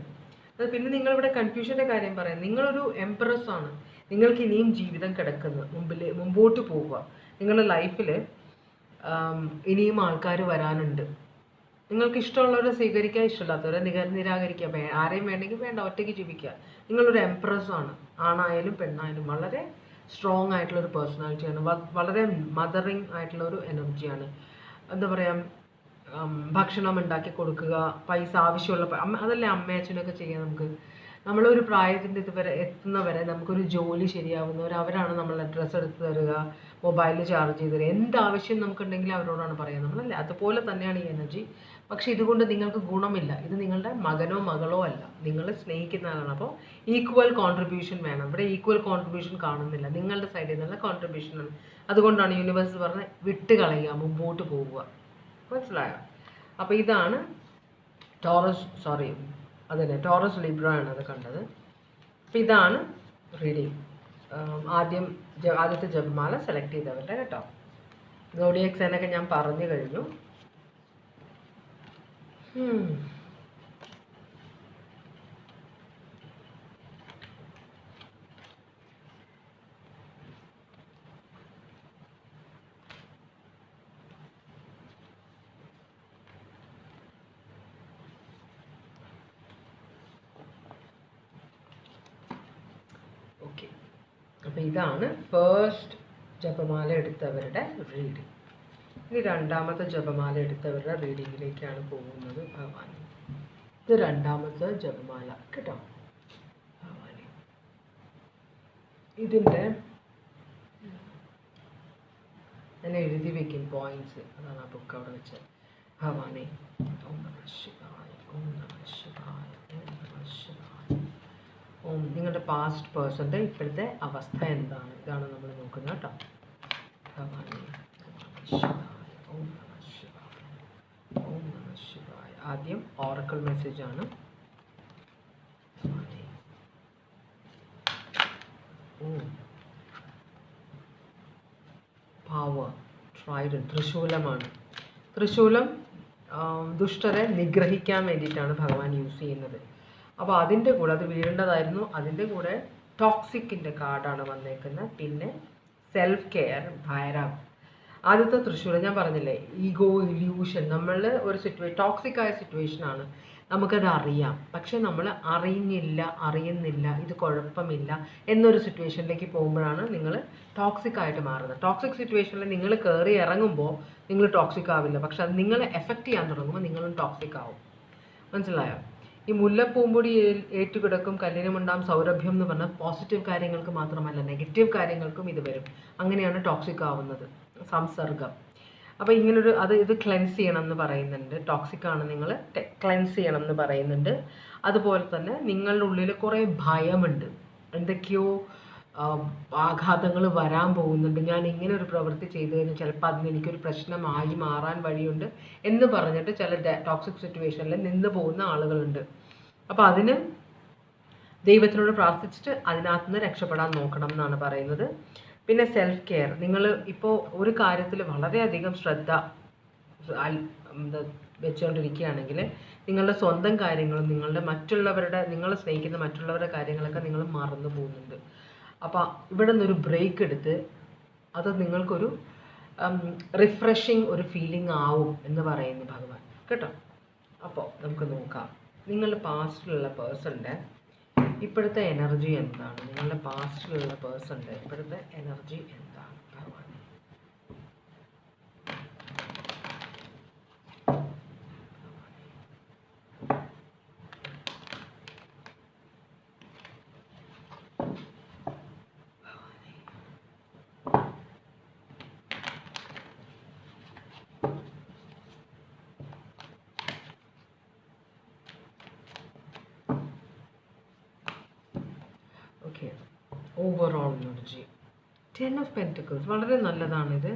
പിന്നെ നിങ്ങളിവിടെ കൺഫ്യൂഷൻ്റെ കാര്യം പറയാം. നിങ്ങളൊരു എംപ്രസ് ആണ്. നിങ്ങൾക്ക് ഇനിയും ജീവിതം കിടക്കുന്നു, മുമ്പോട്ട് പോവുക. നിങ്ങളുടെ ലൈഫിൽ ഇനിയും ആൾക്കാർ വരാനുണ്ട്. നിങ്ങൾക്ക് ഇഷ്ടമുള്ളവരെ സ്വീകരിക്കുക, ഇഷ്ടമില്ലാത്തവരെ നിരാകരിക്കുക. ആരെയും വേണമെങ്കിൽ വേണ്ട, ഒറ്റയ്ക്ക് ജീവിക്കുക. നിങ്ങളൊരു എംപ്രസ് ആണ്. ആണായാലും പെണ്ണായാലും വളരെ സ്ട്രോങ് ആയിട്ടുള്ളൊരു പേഴ്സണാലിറ്റിയാണ്. വളരെ മദറിങ് ആയിട്ടുള്ള ഒരു എനർജിയാണ്. എന്താ പറയുക, ഭക്ഷണം ഉണ്ടാക്കി കൊടുക്കുക, പൈസ ആവശ്യമുള്ള അതല്ലേ അമ്മയച്ഛനൊക്കെ ചെയ്യാൻ. നമ്മളൊരു പ്രായത്തിൻ്റെ ഇതുവരെ എത്തുന്നവരെ നമുക്കൊരു ജോലി ശരിയാവുന്നവർ അവരാണ് നമ്മളെ ഡ്രസ്സ് എടുത്ത് തരിക, മൊബൈലിൽ ചാർജ് ചെയ്ത് തരിക. എന്താവശ്യം നമുക്കുണ്ടെങ്കിലും അവരോടാണ് പറയുക നമ്മളല്ലേ. അതുപോലെ തന്നെയാണ് ഈ എനർജി. പക്ഷേ ഇതുകൊണ്ട് നിങ്ങൾക്ക് ഗുണമില്ല. ഇത് നിങ്ങളുടെ മകനോ മകളോ അല്ല, നിങ്ങൾ സ്നേഹിക്കുന്ന ആളാണ്. അപ്പോൾ ഈക്വൽ കോൺട്രിബ്യൂഷൻ വേണം. ഇവിടെ ഈക്വൽ കോൺട്രിബ്യൂഷൻ കാണുന്നില്ല, നിങ്ങളുടെ സൈഡിൽ നിന്നുള്ള കോൺട്രിബ്യൂഷനാണ്. അതുകൊണ്ടാണ് യൂണിവേഴ്സ് പറഞ്ഞത് വിട്ട് കളയുക, മുമ്പോട്ട് പോവുക. മനസ്സിലായോ? അപ്പോൾ ഇതാണ് അതന്നെ ടോറസ് ലിബ്ര ആണ് അത് കണ്ടത്. അപ്പോൾ ഇതാണ് റീഡിങ്. ആദ്യത്തെ ജപമാല സെലക്ട് ചെയ്തവരുടെ കേട്ടോ. സോഡിയാക് സൈനൊക്കെ ഞാൻ പറഞ്ഞു കഴിഞ്ഞു. ഓക്കെ, അപ്പോൾ ഇതാണ് ഫസ്റ്റ് ജപമാല എടുത്തവരുടെ റീഡിങ്. ഇനി രണ്ടാമത്തെ ജപമാല എടുത്തവരുടെ റീഡിങ്ങിലേക്കാണ് പോകുന്നത്. ഭഗവാൻ, ഇത് രണ്ടാമത്തെ ജപമാല കേട്ടോ. ഭഗവാൻ, ഇതിൻ്റെ ഞാൻ എഴുതി വെക്കും പോയിന്റ്സ്, അതാണ് ആ ബുക്ക് അവിടെ വെച്ചത്. ഭഗവാനെ, ഓം നമഃ ശിവായ, ഓം നമഃ ശിവായ, ഓം നമഃ ശിവായ. ഓം, നിങ്ങളുടെ പാസ്റ്റ് പേഴ്സൻ്റെ ഇപ്പോഴത്തെ അവസ്ഥ എന്താണ്, ഇതാണ് നമ്മൾ നോക്കുന്നത് കേട്ടോ. ഭഗവാനെ, ഓം നമഃ ശിവായ, ഓം നമഃ ശിവായ. ആദ്യം ഓറക്കിൾ മെസ്സേജ് ആണ്. പവർ ട്രൈഡൻ, ത്രിശൂലമാണ്. ത്രിശൂലം ദുഷ്ടരെ നിഗ്രഹിക്കാൻ വേണ്ടിയിട്ടാണ് ഭഗവാൻ യൂസ് ചെയ്യുന്നത്. അപ്പോൾ അതിൻ്റെ കൂടെ, അത് വീഴേണ്ടതായിരുന്നു, അതിൻ്റെ കൂടെ ടോക്സിക്കിൻ്റെ കാർഡാണ് വന്നേക്കുന്നത്. പിന്നെ സെൽഫ് കെയർ, ഭൈരവ്. ആദ്യത്തെ തൃശ്ശൂലം ഞാൻ പറഞ്ഞില്ലേ, ഈഗോ, ഇല്യൂഷൻ. നമ്മൾ ഒരു ടോക്സിക് ആയ സിറ്റുവേഷനാണ്. നമുക്കത് അറിയാം, പക്ഷെ നമ്മൾ അറിയുന്നില്ല, ഇത് കുഴപ്പമില്ല എന്നൊരു സിറ്റുവേഷനിലേക്ക് പോകുമ്പോഴാണ് നിങ്ങൾ ടോക്സിക് ആയിട്ട് മാറുന്നത്. ടോക്സിക് സിറ്റുവേഷനിൽ നിങ്ങൾ കയറി ഇറങ്ങുമ്പോൾ നിങ്ങൾ ടോക്സിക് ആവില്ല, പക്ഷെ അത് നിങ്ങളെ എഫക്റ്റ് ചെയ്യാൻ തുടങ്ങുമ്പോൾ നിങ്ങളും ടോക്സിക് ആവും. മനസ്സിലായോ? ഈ മുല്ലപ്പൂമ്പൊടി ഏറ്റുകിടക്കും കല്ലിനുമുണ്ടാം സൗരഭ്യം എന്ന് പറഞ്ഞാൽ പോസിറ്റീവ് കാര്യങ്ങൾക്ക് മാത്രമല്ല, നെഗറ്റീവ് കാര്യങ്ങൾക്കും ഇത് വരും. അങ്ങനെയാണ് ടോക്സിക് ആവുന്നത്, സംസർഗം. അപ്പോൾ ഇത് ക്ലെൻസ് ചെയ്യണം എന്ന് പറയുന്നുണ്ട്. ടോക്സിക് ആണ് നിങ്ങൾ ക്ലെൻസ് ചെയ്യണം എന്ന് പറയുന്നുണ്ട്. അതുപോലെ തന്നെ നിങ്ങളുടെ ഉള്ളിൽ കുറേ ഭയമുണ്ട്, എന്തൊക്കെയോ ആഘാതങ്ങൾ വരാൻ പോകുന്നുണ്ട്, ഞാൻ ഇങ്ങനെ ഒരു പ്രവൃത്തി ചെയ്തു കഴിഞ്ഞാൽ ചിലപ്പോൾ അതിന് എനിക്കൊരു പ്രശ്നമായി മാറാൻ വഴിയുണ്ട് എന്ന് പറഞ്ഞിട്ട് ചില ടോക്സിക് സിറ്റുവേഷനിൽ നിന്ന് പോകുന്ന ആളുകളുണ്ട്. അപ്പോൾ അതിന് ദൈവത്തിനോട് പ്രാർത്ഥിച്ചിട്ട് അതിനകത്ത് നിന്ന് രക്ഷപ്പെടാൻ നോക്കണം എന്നാണ് പറയുന്നത്. പിന്നെ സെൽഫ് കെയർ. നിങ്ങൾ ഇപ്പോൾ ഒരു കാര്യത്തിൽ വളരെയധികം ശ്രദ്ധ വെച്ചുകൊണ്ടിരിക്കുകയാണെങ്കിൽ നിങ്ങളുടെ സ്വന്തം കാര്യങ്ങളും നിങ്ങൾ സ്നേഹിക്കുന്ന മറ്റുള്ളവരുടെ കാര്യങ്ങളൊക്കെ നിങ്ങൾ മറന്നു പോകുന്നുണ്ട്. അപ്പോൾ ഇവിടെ നിന്നൊരു ബ്രേക്ക് എടുത്ത് അത് നിങ്ങൾക്കൊരു റിഫ്രഷിങ് ഒരു ഫീലിംഗ് ആവും എന്ന് പറയുന്നു ഭഗവാൻ കേട്ടോ. അപ്പോൾ നമുക്ക് നോക്കാം നിങ്ങളുടെ പാസ്റ്റിലുള്ള പേഴ്സണിൻ്റെ ഇപ്പോഴത്തെ എനർജി എന്താണ്, നിങ്ങളുടെ പാസ്റ്റിലുള്ള പേഴ്സണിൻ്റെ ഇപ്പോഴത്തെ എനർജി എന്താണ് ഭഗവാൻ. Okay, overall energy 10 of pentacles വളരെ നല്ലതാണിത്.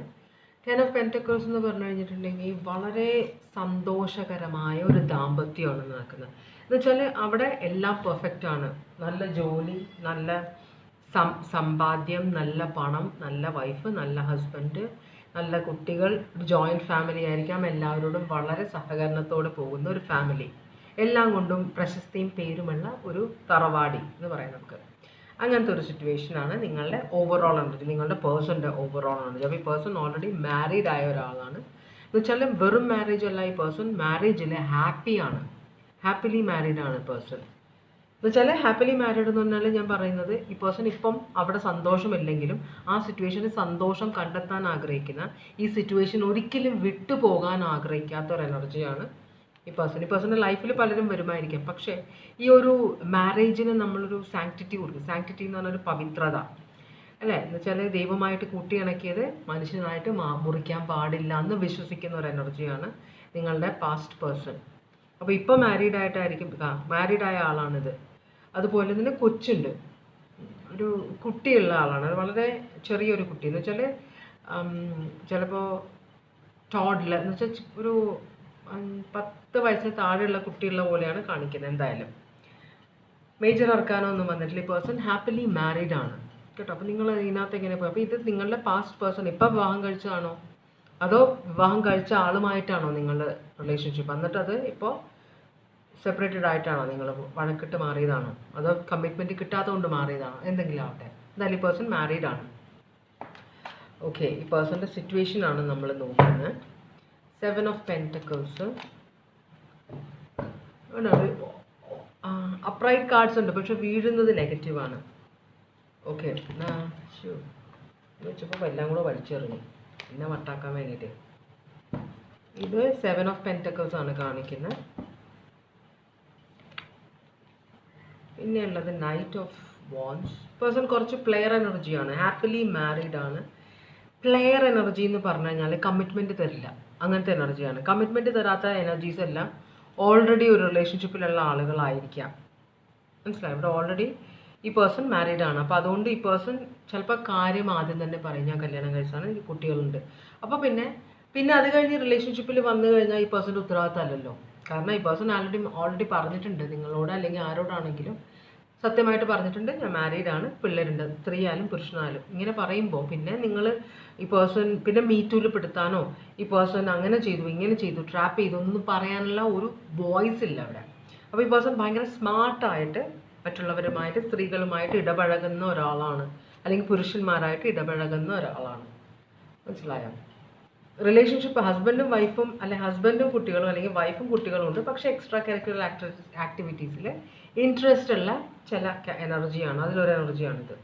10 ഓഫ് പെൻറ്റക്കിൾസ് എന്ന് പറഞ്ഞു കഴിഞ്ഞിട്ടുണ്ടെങ്കിൽ വളരെ സന്തോഷകരമായ ഒരു ദാമ്പത്യമാണ് നടക്കുന്നത്. എന്ന് വെച്ചാൽ അവിടെ എല്ലാം പെർഫെക്റ്റ് ആണ്. നല്ല ജോലി, നല്ല സമ്പാദ്യം, നല്ല പണം, നല്ല വൈഫ്, നല്ല ഹസ്ബൻഡ്, നല്ല കുട്ടികൾ, ഒരു ജോയിൻറ്റ് ഫാമിലി ആയിരിക്കാം, എല്ലാവരോടും വളരെ സഹകരണത്തോടെ പോകുന്ന ഒരു ഫാമിലി, എല്ലാം കൊണ്ടും പ്രശസ്തിയും പേരുമുള്ള ഒരു തറവാടി എന്ന് പറയാം നമുക്ക്. അങ്ങനത്തെ ഒരു സിറ്റുവേഷനാണ് നിങ്ങളുടെ ഓവറോൾ എനർജി, നിങ്ങളുടെ പേഴ്സണിൻ്റെ ഓവറോൾ എനർജി. അപ്പോൾ ഈ പേഴ്സൺ ഓൾറെഡി മാരീഡ് ആയ ഒരാളാണ്. എന്ന് വെച്ചാൽ വെറും മാരേജ് അല്ല, ഈ പേഴ്സൺ മാരേജിൽ ഹാപ്പിലി മാരീഡ് ആണ് പേഴ്സൺ. എന്ന് വെച്ചാൽ ഹാപ്പിലി മാരീഡ് എന്ന് പറഞ്ഞാൽ ഞാൻ പറയുന്നത് ഈ പേഴ്സൺ ഇപ്പം അവിടെ സന്തോഷമില്ലെങ്കിലും ആ സിറ്റുവേഷനിൽ സന്തോഷം കണ്ടെത്താൻ ആഗ്രഹിക്കുന്ന, ഈ സിറ്റുവേഷൻ ഒരിക്കലും വിട്ടുപോകാൻ ആഗ്രഹിക്കാത്ത ഒരു എനർജിയാണ് ഈ പേഴ്സൻ്റെ ലൈഫിൽ പലരും വരുമായിരിക്കാം. പക്ഷേ ഈ ഒരു മാരേജിന് നമ്മളൊരു സാങ്ക്ടിറ്റി കൊടുക്കും. സാങ്ക്ടിറ്റി എന്ന് പറഞ്ഞൊരു പവിത്രത അല്ലേ, എന്ന് വെച്ചാൽ ദൈവമായിട്ട് കൂട്ടിയിണക്കിയത് മനുഷ്യനായിട്ട് മുറിക്കാൻ പാടില്ല എന്ന് വിശ്വസിക്കുന്ന ഒരു എനർജിയാണ് നിങ്ങളുടെ പാസ്റ്റ് പേഴ്സൺ. അപ്പോൾ ഇപ്പോൾ മാരീഡായ ആളാണിത്. അതുപോലെ തന്നെ കൊച്ചുണ്ട്, ഒരു കുട്ടിയുള്ള ആളാണ്, വളരെ ചെറിയൊരു കുട്ടി. എന്ന് വെച്ചാൽ ചിലപ്പോൾ ടോഡ്ലർ എന്ന് വെച്ചാൽ ഒരു 10 വയസ്സിന് താഴെയുള്ള കുട്ടിയുള്ള പോലെയാണ് കാണിക്കുന്നത്. എന്തായാലും മേജർ അർക്കാനോ ഒന്നും വന്നിട്ടില്ല. ഈ പേഴ്സൺ ഹാപ്പിലി മാരീഡ് ആണ് കേട്ടോ. അപ്പോൾ നിങ്ങൾ ഇതിനകത്ത് എങ്ങനെ പോയി, അപ്പോൾ ഇത് നിങ്ങളുടെ പാസ്റ്റ് പേഴ്സൺ ഇപ്പോൾ വിവാഹം കഴിച്ചതാണോ അതോ വിവാഹം കഴിച്ച ആളുമായിട്ടാണോ നിങ്ങളുടെ റിലേഷൻഷിപ്പ്, എന്നിട്ട് അത് ഇപ്പോൾ സെപ്പറേറ്റഡ് ആയിട്ടാണോ, നിങ്ങൾ വഴക്കിട്ട് മാറിയതാണോ അതോ കമ്മിറ്റ്മെൻറ്റ് കിട്ടാത്തതുകൊണ്ട് മാറിയതാണോ, എന്തെങ്കിലും ആവട്ടെ, എന്തായാലും ഈ പേഴ്സൺ മാരീഡ് ആണ്. ഓക്കെ, ഈ പേഴ്സൻ്റെ സിറ്റുവേഷനാണ് നമ്മൾ നോക്കുന്നത്. 7 ഓഫ് പെൻറ്റക്കിൾസ് അപ്രൈറ്റ് കാർഡ്സ് ഉണ്ട്, പക്ഷെ വീഴുന്നത് നെഗറ്റീവാണ്. ഓക്കെ, വെച്ചപ്പോൾ എല്ലാം കൂടെ വലിച്ചെറിഞ്ഞു എന്നെ വട്ടാക്കാൻ വേണ്ടിയിട്ട്. ഇത് 7 ഓഫ് പെൻറ്റക്കിൾസ് ആണ് കാണിക്കുന്നത്. പിന്നെ ഉള്ളത് നൈറ്റ് ഓഫ് വാൻഡ്സ്. പേഴ്സൺ കുറച്ച് പ്ലെയർ എനർജിയാണ്, ഹാപ്പിലി മാരീഡ് ആണ്. പ്ലെയർ എനർജി എന്ന് പറഞ്ഞു കഴിഞ്ഞാൽ കമ്മിറ്റ്മെൻറ്റ് തരില്ല, അങ്ങനത്തെ എനർജിയാണ്. കമ്മിറ്റ്മെൻറ്റ് തരാത്ത എനർജീസ് എല്ലാം ഓൾറെഡി ഒരു റിലേഷൻഷിപ്പിലുള്ള ആളുകളായിരിക്കാം. മനസ്സിലായി? ഇവിടെ ഓൾറെഡി ഈ പേഴ്സൺ മാരീഡ് ആണ്. അപ്പോൾ അതുകൊണ്ട് ഈ പേഴ്സൺ ചിലപ്പോൾ കാര്യം ആദ്യം തന്നെ പറയും, ഞാൻ കല്യാണം കഴിച്ചാണ്, ഈ കുട്ടികളുണ്ട്. അപ്പോൾ പിന്നെ അത് കഴിഞ്ഞ് റിലേഷൻഷിപ്പിൽ വന്നു കഴിഞ്ഞാൽ ഈ പേഴ്സൻ്റെ ഉത്തരവാദിത്തമല്ലല്ലോ. കാരണം ഈ പേഴ്സൺ ഓൾറെഡി പറഞ്ഞിട്ടുണ്ട് നിങ്ങളോട്, അല്ലെങ്കിൽ ആരോടാണെങ്കിലും സത്യമായിട്ട് പറഞ്ഞിട്ടുണ്ട്, ഞാൻ മാരീഡ് ആണ്, പിള്ളേരുണ്ട്, സ്ത്രീയായാലും പുരുഷനായാലും. ഇങ്ങനെ പറയുമ്പോൾ പിന്നെ നിങ്ങൾ ഈ പേഴ്സൺ പിന്നെ മീറ്റൂല് പെടുത്താനോ ഈ പേഴ്സൺ അങ്ങനെ ചെയ്തു ഇങ്ങനെ ചെയ്തു ട്രാപ്പ് ചെയ്തു ഒന്നും പറയാനുള്ള ഒരു വോയിസ് ഇല്ല അവിടെ. അപ്പോൾ ഈ പേഴ്സൺ ഭയങ്കര സ്മാർട്ടായിട്ട് മറ്റുള്ളവരുമായിട്ട്, സ്ത്രീകളുമായിട്ട് ഇടപഴകുന്ന ഒരാളാണ്, അല്ലെങ്കിൽ പുരുഷന്മാരായിട്ട് ഇടപഴകുന്ന ഒരാളാണ്. മനസ്സിലായോ? റിലേഷൻഷിപ്പ് ഹസ്ബൻഡും വൈഫും അല്ലെങ്കിൽ ഹസ്ബൻഡും കുട്ടികളും അല്ലെങ്കിൽ വൈഫും കുട്ടികളും ഉണ്ട്, പക്ഷേ എക്സ്ട്രാ കരിക്കുലർ ആക്ടിവിറ്റീസിൽ ഇൻട്രസ്റ്റ് ഉള്ള ചില എനർജിയാണ്, അതിലൊരു എനർജിയാണിത്.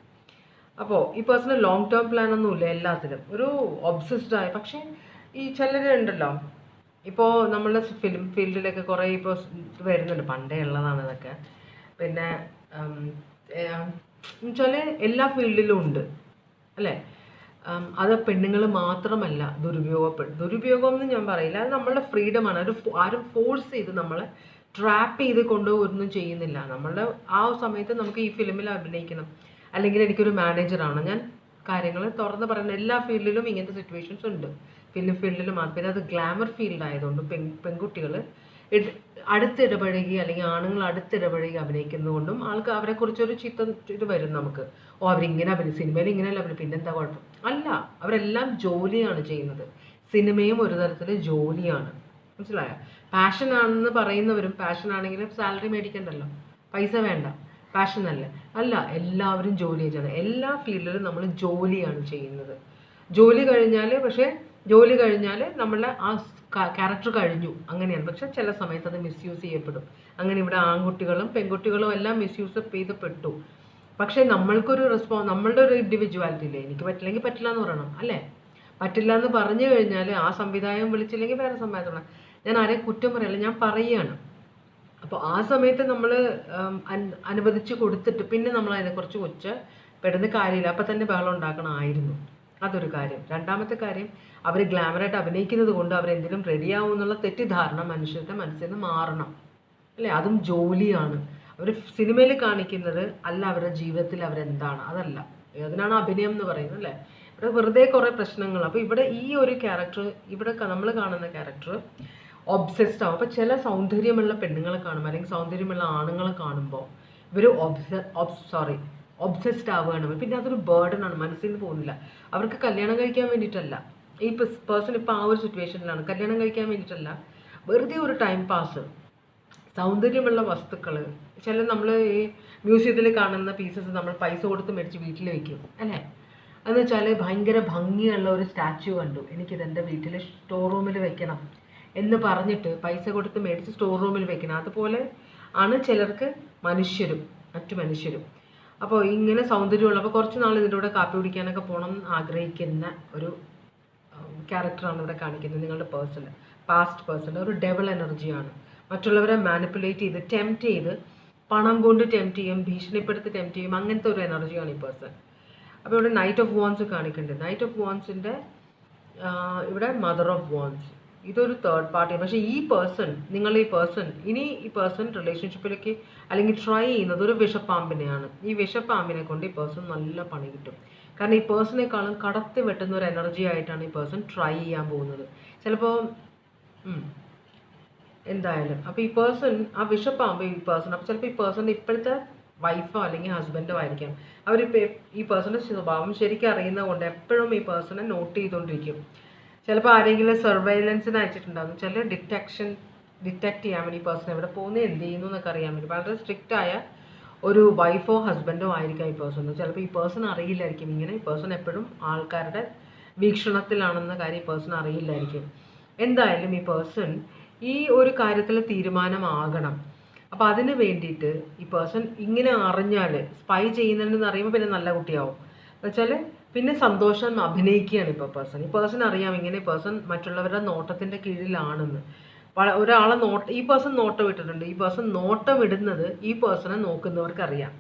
അപ്പോൾ ഈ പേഴ്സണൽ ലോങ് ടേം പ്ലാൻ ഒന്നുമില്ല, എല്ലാത്തിലും ഒരു ഒബ്സസ്ഡ് ആയ. പക്ഷേ ഈ ചിലരുണ്ടല്ലോ, ഇപ്പോൾ നമ്മളുടെ ഫിലിം ഫീൽഡിലൊക്കെ കുറേ ഇപ്പോൾ ഇത് വരുന്നുണ്ട്, പണ്ടേ ഉള്ളതാണ് ഇതൊക്കെ. പിന്നെ എന്നുവെച്ചാൽ എല്ലാ ഫീൽഡിലും ഉണ്ട് അല്ലേ. അത് പെണ്ണുങ്ങൾ മാത്രമല്ല ദുരുപയോഗം എന്ന് ഞാൻ പറയില്ല, അത് നമ്മളുടെ ഫ്രീഡമാണ്. ആരും ഫോഴ്സ് ചെയ്ത് നമ്മളെ ട്രാപ്പ് ചെയ്ത് കൊണ്ട് ഒന്നും ചെയ്യുന്നില്ല. നമ്മളുടെ ആ സമയത്ത് നമുക്ക് ഈ ഫിലിമിൽ അഭിനയിക്കണം, അല്ലെങ്കിൽ എനിക്കൊരു മാനേജറാണ്, ഞാൻ കാര്യങ്ങൾ തുറന്ന് പറയുന്ന എല്ലാ ഫീൽഡിലും ഇങ്ങനത്തെ സിറ്റുവേഷൻസ് ഉണ്ട്. ഫിലിം ഫീൽഡിൽ മാത്രം. പിന്നെ അത് ഗ്ലാമർ ഫീൽഡ് ആയതുകൊണ്ട് പെൺകുട്ടികൾ അടുത്തിടപഴകി അല്ലെങ്കിൽ ആണുങ്ങൾ അടുത്തിടപഴകി അഭിനയിക്കുന്നതുകൊണ്ടും ആൾക്ക് അവരെക്കുറിച്ചൊരു ഇത് വരും നമുക്ക്. ഓ, അവരിങ്ങനെ സിനിമയിൽ ഇങ്ങനെയല്ല അഭിനയിക്കും, പിന്നെന്താ കുഴപ്പം? അല്ല, അവരെല്ലാം ജോലിയാണ് ചെയ്യുന്നത്. സിനിമയും ഒരു തരത്തിൽ ജോലിയാണ്, മനസ്സിലായോ? പാഷൻ ആണെന്ന് പറയുന്നവരും പാഷൻ ആണെങ്കിലും സാലറി മേടിക്കണ്ടല്ലോ, പൈസ വേണ്ട, പാഷൻ അല്ല, എല്ലാവരും ജോലി ചെയ്യുന്നത്. എല്ലാ ഫീൽഡിലും നമ്മൾ ജോലിയാണ് ചെയ്യുന്നത്. ജോലി കഴിഞ്ഞാൽ നമ്മളുടെ ആ ക്യാരക്ടർ കഴിഞ്ഞു, അങ്ങനെയാണ്. പക്ഷെ ചില സമയത്ത് അത് മിസ്യൂസ് ചെയ്യപ്പെടും. അങ്ങനെ ഇവിടെ ആൺകുട്ടികളും പെൺകുട്ടികളും എല്ലാം മിസ്യൂസ് ചെയ്തപ്പെട്ടു. പക്ഷേ നമ്മളുടെ ഒരു ഇൻഡിവിജ്വാലിറ്റി ഇല്ലേ, എനിക്ക് പറ്റില്ലെങ്കിൽ പറ്റില്ല എന്ന് പറയണം അല്ലേ. പറ്റില്ല എന്ന് പറഞ്ഞു കഴിഞ്ഞാൽ ആ സംവിധായകൻ വിളിച്ചില്ലെങ്കിൽ വേറെ സംവിധായകത്തോടെ, ഞാൻ ആരെയും കുറ്റം പറയല്ല, ഞാൻ പറയുകയാണ്. അപ്പോൾ ആ സമയത്ത് നമ്മൾ അനുവദിച്ച് കൊടുത്തിട്ട് പിന്നെ നമ്മൾ അതിനെക്കുറിച്ച് പെടുന്ന കാര്യമില്ല. അപ്പം തന്നെ ബഹളം ഉണ്ടാക്കണമായിരുന്നു. അതൊരു കാര്യം. രണ്ടാമത്തെ കാര്യം, അവർ ഗ്ലാമറായിട്ട് അഭിനയിക്കുന്നത് കൊണ്ട് അവരെന്തിനും റെഡിയാവും എന്നുള്ള തെറ്റിദ്ധാരണ മനുഷ്യരുടെ മനസ്സിൽ നിന്ന് മാറണം അല്ലേ. അതും ജോലിയാണ്. അവർ സിനിമയിൽ കാണിക്കുന്നത് അല്ല അവരുടെ ജീവിതത്തിൽ അവരെന്താണ്, അതല്ല. അതിനാണ് അഭിനയം എന്ന് പറയുന്നത് അല്ലേ. ഇവിടെ വെറുതെ കുറേ പ്രശ്നങ്ങൾ. അപ്പോൾ ഇവിടെ ഈ ഒരു ക്യാരക്ടർ, ഇവിടെ നമ്മൾ കാണുന്ന ക്യാരക്ടർ ഒബ്സെസ്ഡ് ആവും. അപ്പോൾ ചില സൗന്ദര്യമുള്ള പെണ്ണുങ്ങളെ കാണുമ്പോൾ അല്ലെങ്കിൽ സൗന്ദര്യമുള്ള ആണുങ്ങളെ കാണുമ്പോൾ ഇവർ ഒബ്സെസ്ഡ് ആവുകയാണ്. പിന്നെ അതൊരു ബേർഡനാണ്, മനസ്സിൽ നിന്ന് പോകുന്നില്ല. അവർക്ക് കല്യാണം കഴിക്കാൻ വേണ്ടിയിട്ടല്ല ഈ പേഴ്സൺ ഇപ്പോൾ ആ ഒരു സിറ്റുവേഷനിലാണ്. കല്യാണം കഴിക്കാൻ വേണ്ടിയിട്ടല്ല, വെറുതെ ഒരു ടൈം പാസ്. സൗന്ദര്യമുള്ള വസ്തുക്കൾ, ചില നമ്മൾ ഈ മ്യൂസിയത്തിൽ കാണുന്ന പീസസ് നമ്മൾ പൈസ കൊടുത്ത് മേടിച്ച് വീട്ടിൽ വയ്ക്കും അല്ലേ. എന്ന് വെച്ചാൽ ഭയങ്കര ഭംഗിയുള്ള ഒരു സ്റ്റാച്യു കണ്ടു, എനിക്കിത് എൻ്റെ വീട്ടിൽ സ്റ്റോർ റൂമിൽ വെക്കണം എന്ന് പറഞ്ഞിട്ട് പൈസ കൊടുത്ത് മേടിച്ച് സ്റ്റോർ റൂമിൽ വെക്കണം. അതുപോലെ ആണ് ചിലർക്ക് മറ്റു മനുഷ്യരും. അപ്പോൾ ഇങ്ങനെ സൗന്ദര്യമുള്ളപ്പോൾ കുറച്ച് നാൾ ഇതിൻ്റെ കൂടെ കാപ്പി കുടിക്കാനൊക്കെ പോകണം ആഗ്രഹിക്കുന്ന ഒരു ക്യാരക്ടറാണ് ഇവിടെ കാണിക്കുന്നത്. നിങ്ങളുടെ പാസ്റ്റ് പേഴ്സൺ ഒരു ഡെവൽ എനർജിയാണ്. മറ്റുള്ളവരെ മാനിപ്പുലേറ്റ് ചെയ്ത് ടെംപ്റ്റ് ചെയ്ത് പണം കൊണ്ട് ടെംപ്റ്റ് ചെയ്യും, ഭീഷണിപ്പെടുത്തി ടെംപ്റ്റ് ചെയ്യും, അങ്ങനത്തെ ഒരു എനർജിയാണ് ഈ പേഴ്സൺ. അപ്പോൾ ഇവിടെ നൈറ്റ് ഓഫ് വാൻസ് കാണിക്കുന്നുണ്ട്. നൈറ്റ് ഓഫ് വാൻസിൻ്റെ ഇവിടെ മദർ ഓഫ് വാൻസ്, ഇതൊരു തേർഡ് പാർട്ടി. പക്ഷേ ഈ പേഴ്സൺ ഇനി ഈ പേഴ്സൺ റിലേഷൻഷിപ്പിലേക്ക് അല്ലെങ്കിൽ ട്രൈ ചെയ്യുന്നത് ഒരു വിഷപ്പാമ്പിനെയാണ്. ഈ വിഷപ്പാമ്പിനെ കൊണ്ട് ഈ പേഴ്സൺ നല്ല പണി കിട്ടും. കാരണം ഈ പേഴ്സണേക്കാളും കടത്തി വെട്ടുന്ന ഒരു എനർജി ആയിട്ടാണ് ഈ പേഴ്സൺ ട്രൈ ചെയ്യാൻ പോകുന്നത് ചിലപ്പോൾ എന്തായാലും. അപ്പോൾ ഈ പേഴ്സൺ ആ വിഷപ്പാമ്പ് ഈ പേഴ്സൺ, അപ്പോൾ ചിലപ്പോൾ ഈ പേഴ്സൺ ഇപ്പോഴത്തെ വൈഫോ അല്ലെങ്കിൽ ഹസ്ബൻഡോ ആയിരിക്കാം. അവരിപ്പോൾ ഈ പേഴ്സൻ്റെ സ്വഭാവം ശരിക്കും അറിയുന്നത് കൊണ്ട് എപ്പോഴും ഈ പേഴ്സണെ നോട്ട് ചെയ്തുകൊണ്ടിരിക്കും. ചിലപ്പോൾ ആരെങ്കിലും സർവൈലൻസിന് അയച്ചിട്ടുണ്ടാകും. ചില ഡിറ്റക്ട് ചെയ്യാൻ വേണ്ടി ഈ പേഴ്സൺ എവിടെ പോകുന്നത് എന്ത് ചെയ്യുന്നു എന്നൊക്കെ അറിയാൻ വേണ്ടി വളരെ സ്ട്രിക്റ്റ് ആയ ഒരു വൈഫോ ഹസ്ബൻഡോ ആയിരിക്കാം ഈ പേഴ്സൺ. ചിലപ്പോൾ ഈ പേഴ്സൺ അറിയില്ലായിരിക്കും ഇങ്ങനെ. ഈ പേഴ്സൺ എപ്പോഴും ആൾക്കാരുടെ വീക്ഷണത്തിലാണെന്ന കാര്യം ഈ പേഴ്സൺ അറിയില്ലായിരിക്കും. എന്തായാലും ഈ പേഴ്സൺ ഈ ഒരു കാര്യത്തിൽ തീരുമാനമാകണം. അപ്പോൾ അതിന് വേണ്ടിയിട്ട് ഈ പേഴ്സൺ ഇങ്ങനെ അറിഞ്ഞാൽ സ്പൈ ചെയ്യുന്നുണ്ടെന്ന് അറിയുമ്പോൾ പിന്നെ നല്ല കുട്ടിയാവും. എന്നുവെച്ചാൽ പിന്നെ സന്തോഷം അഭിനയിക്കുകയാണ് ഇപ്പോൾ പേഴ്സൺ. ഈ പേഴ്സൺ അറിയാം ഇങ്ങനെ പേഴ്സൺ മറ്റുള്ളവരുടെ നോട്ടത്തിൻ്റെ കീഴിലാണെന്ന്. ഒരാളെ ഈ പേഴ്സൺ നോട്ടം ഇട്ടിട്ടുണ്ട്. ഈ പേഴ്സൺ നോട്ടം ഇടുന്നത് ഈ പേഴ്സണെ നോക്കുന്നവർക്കറിയാം.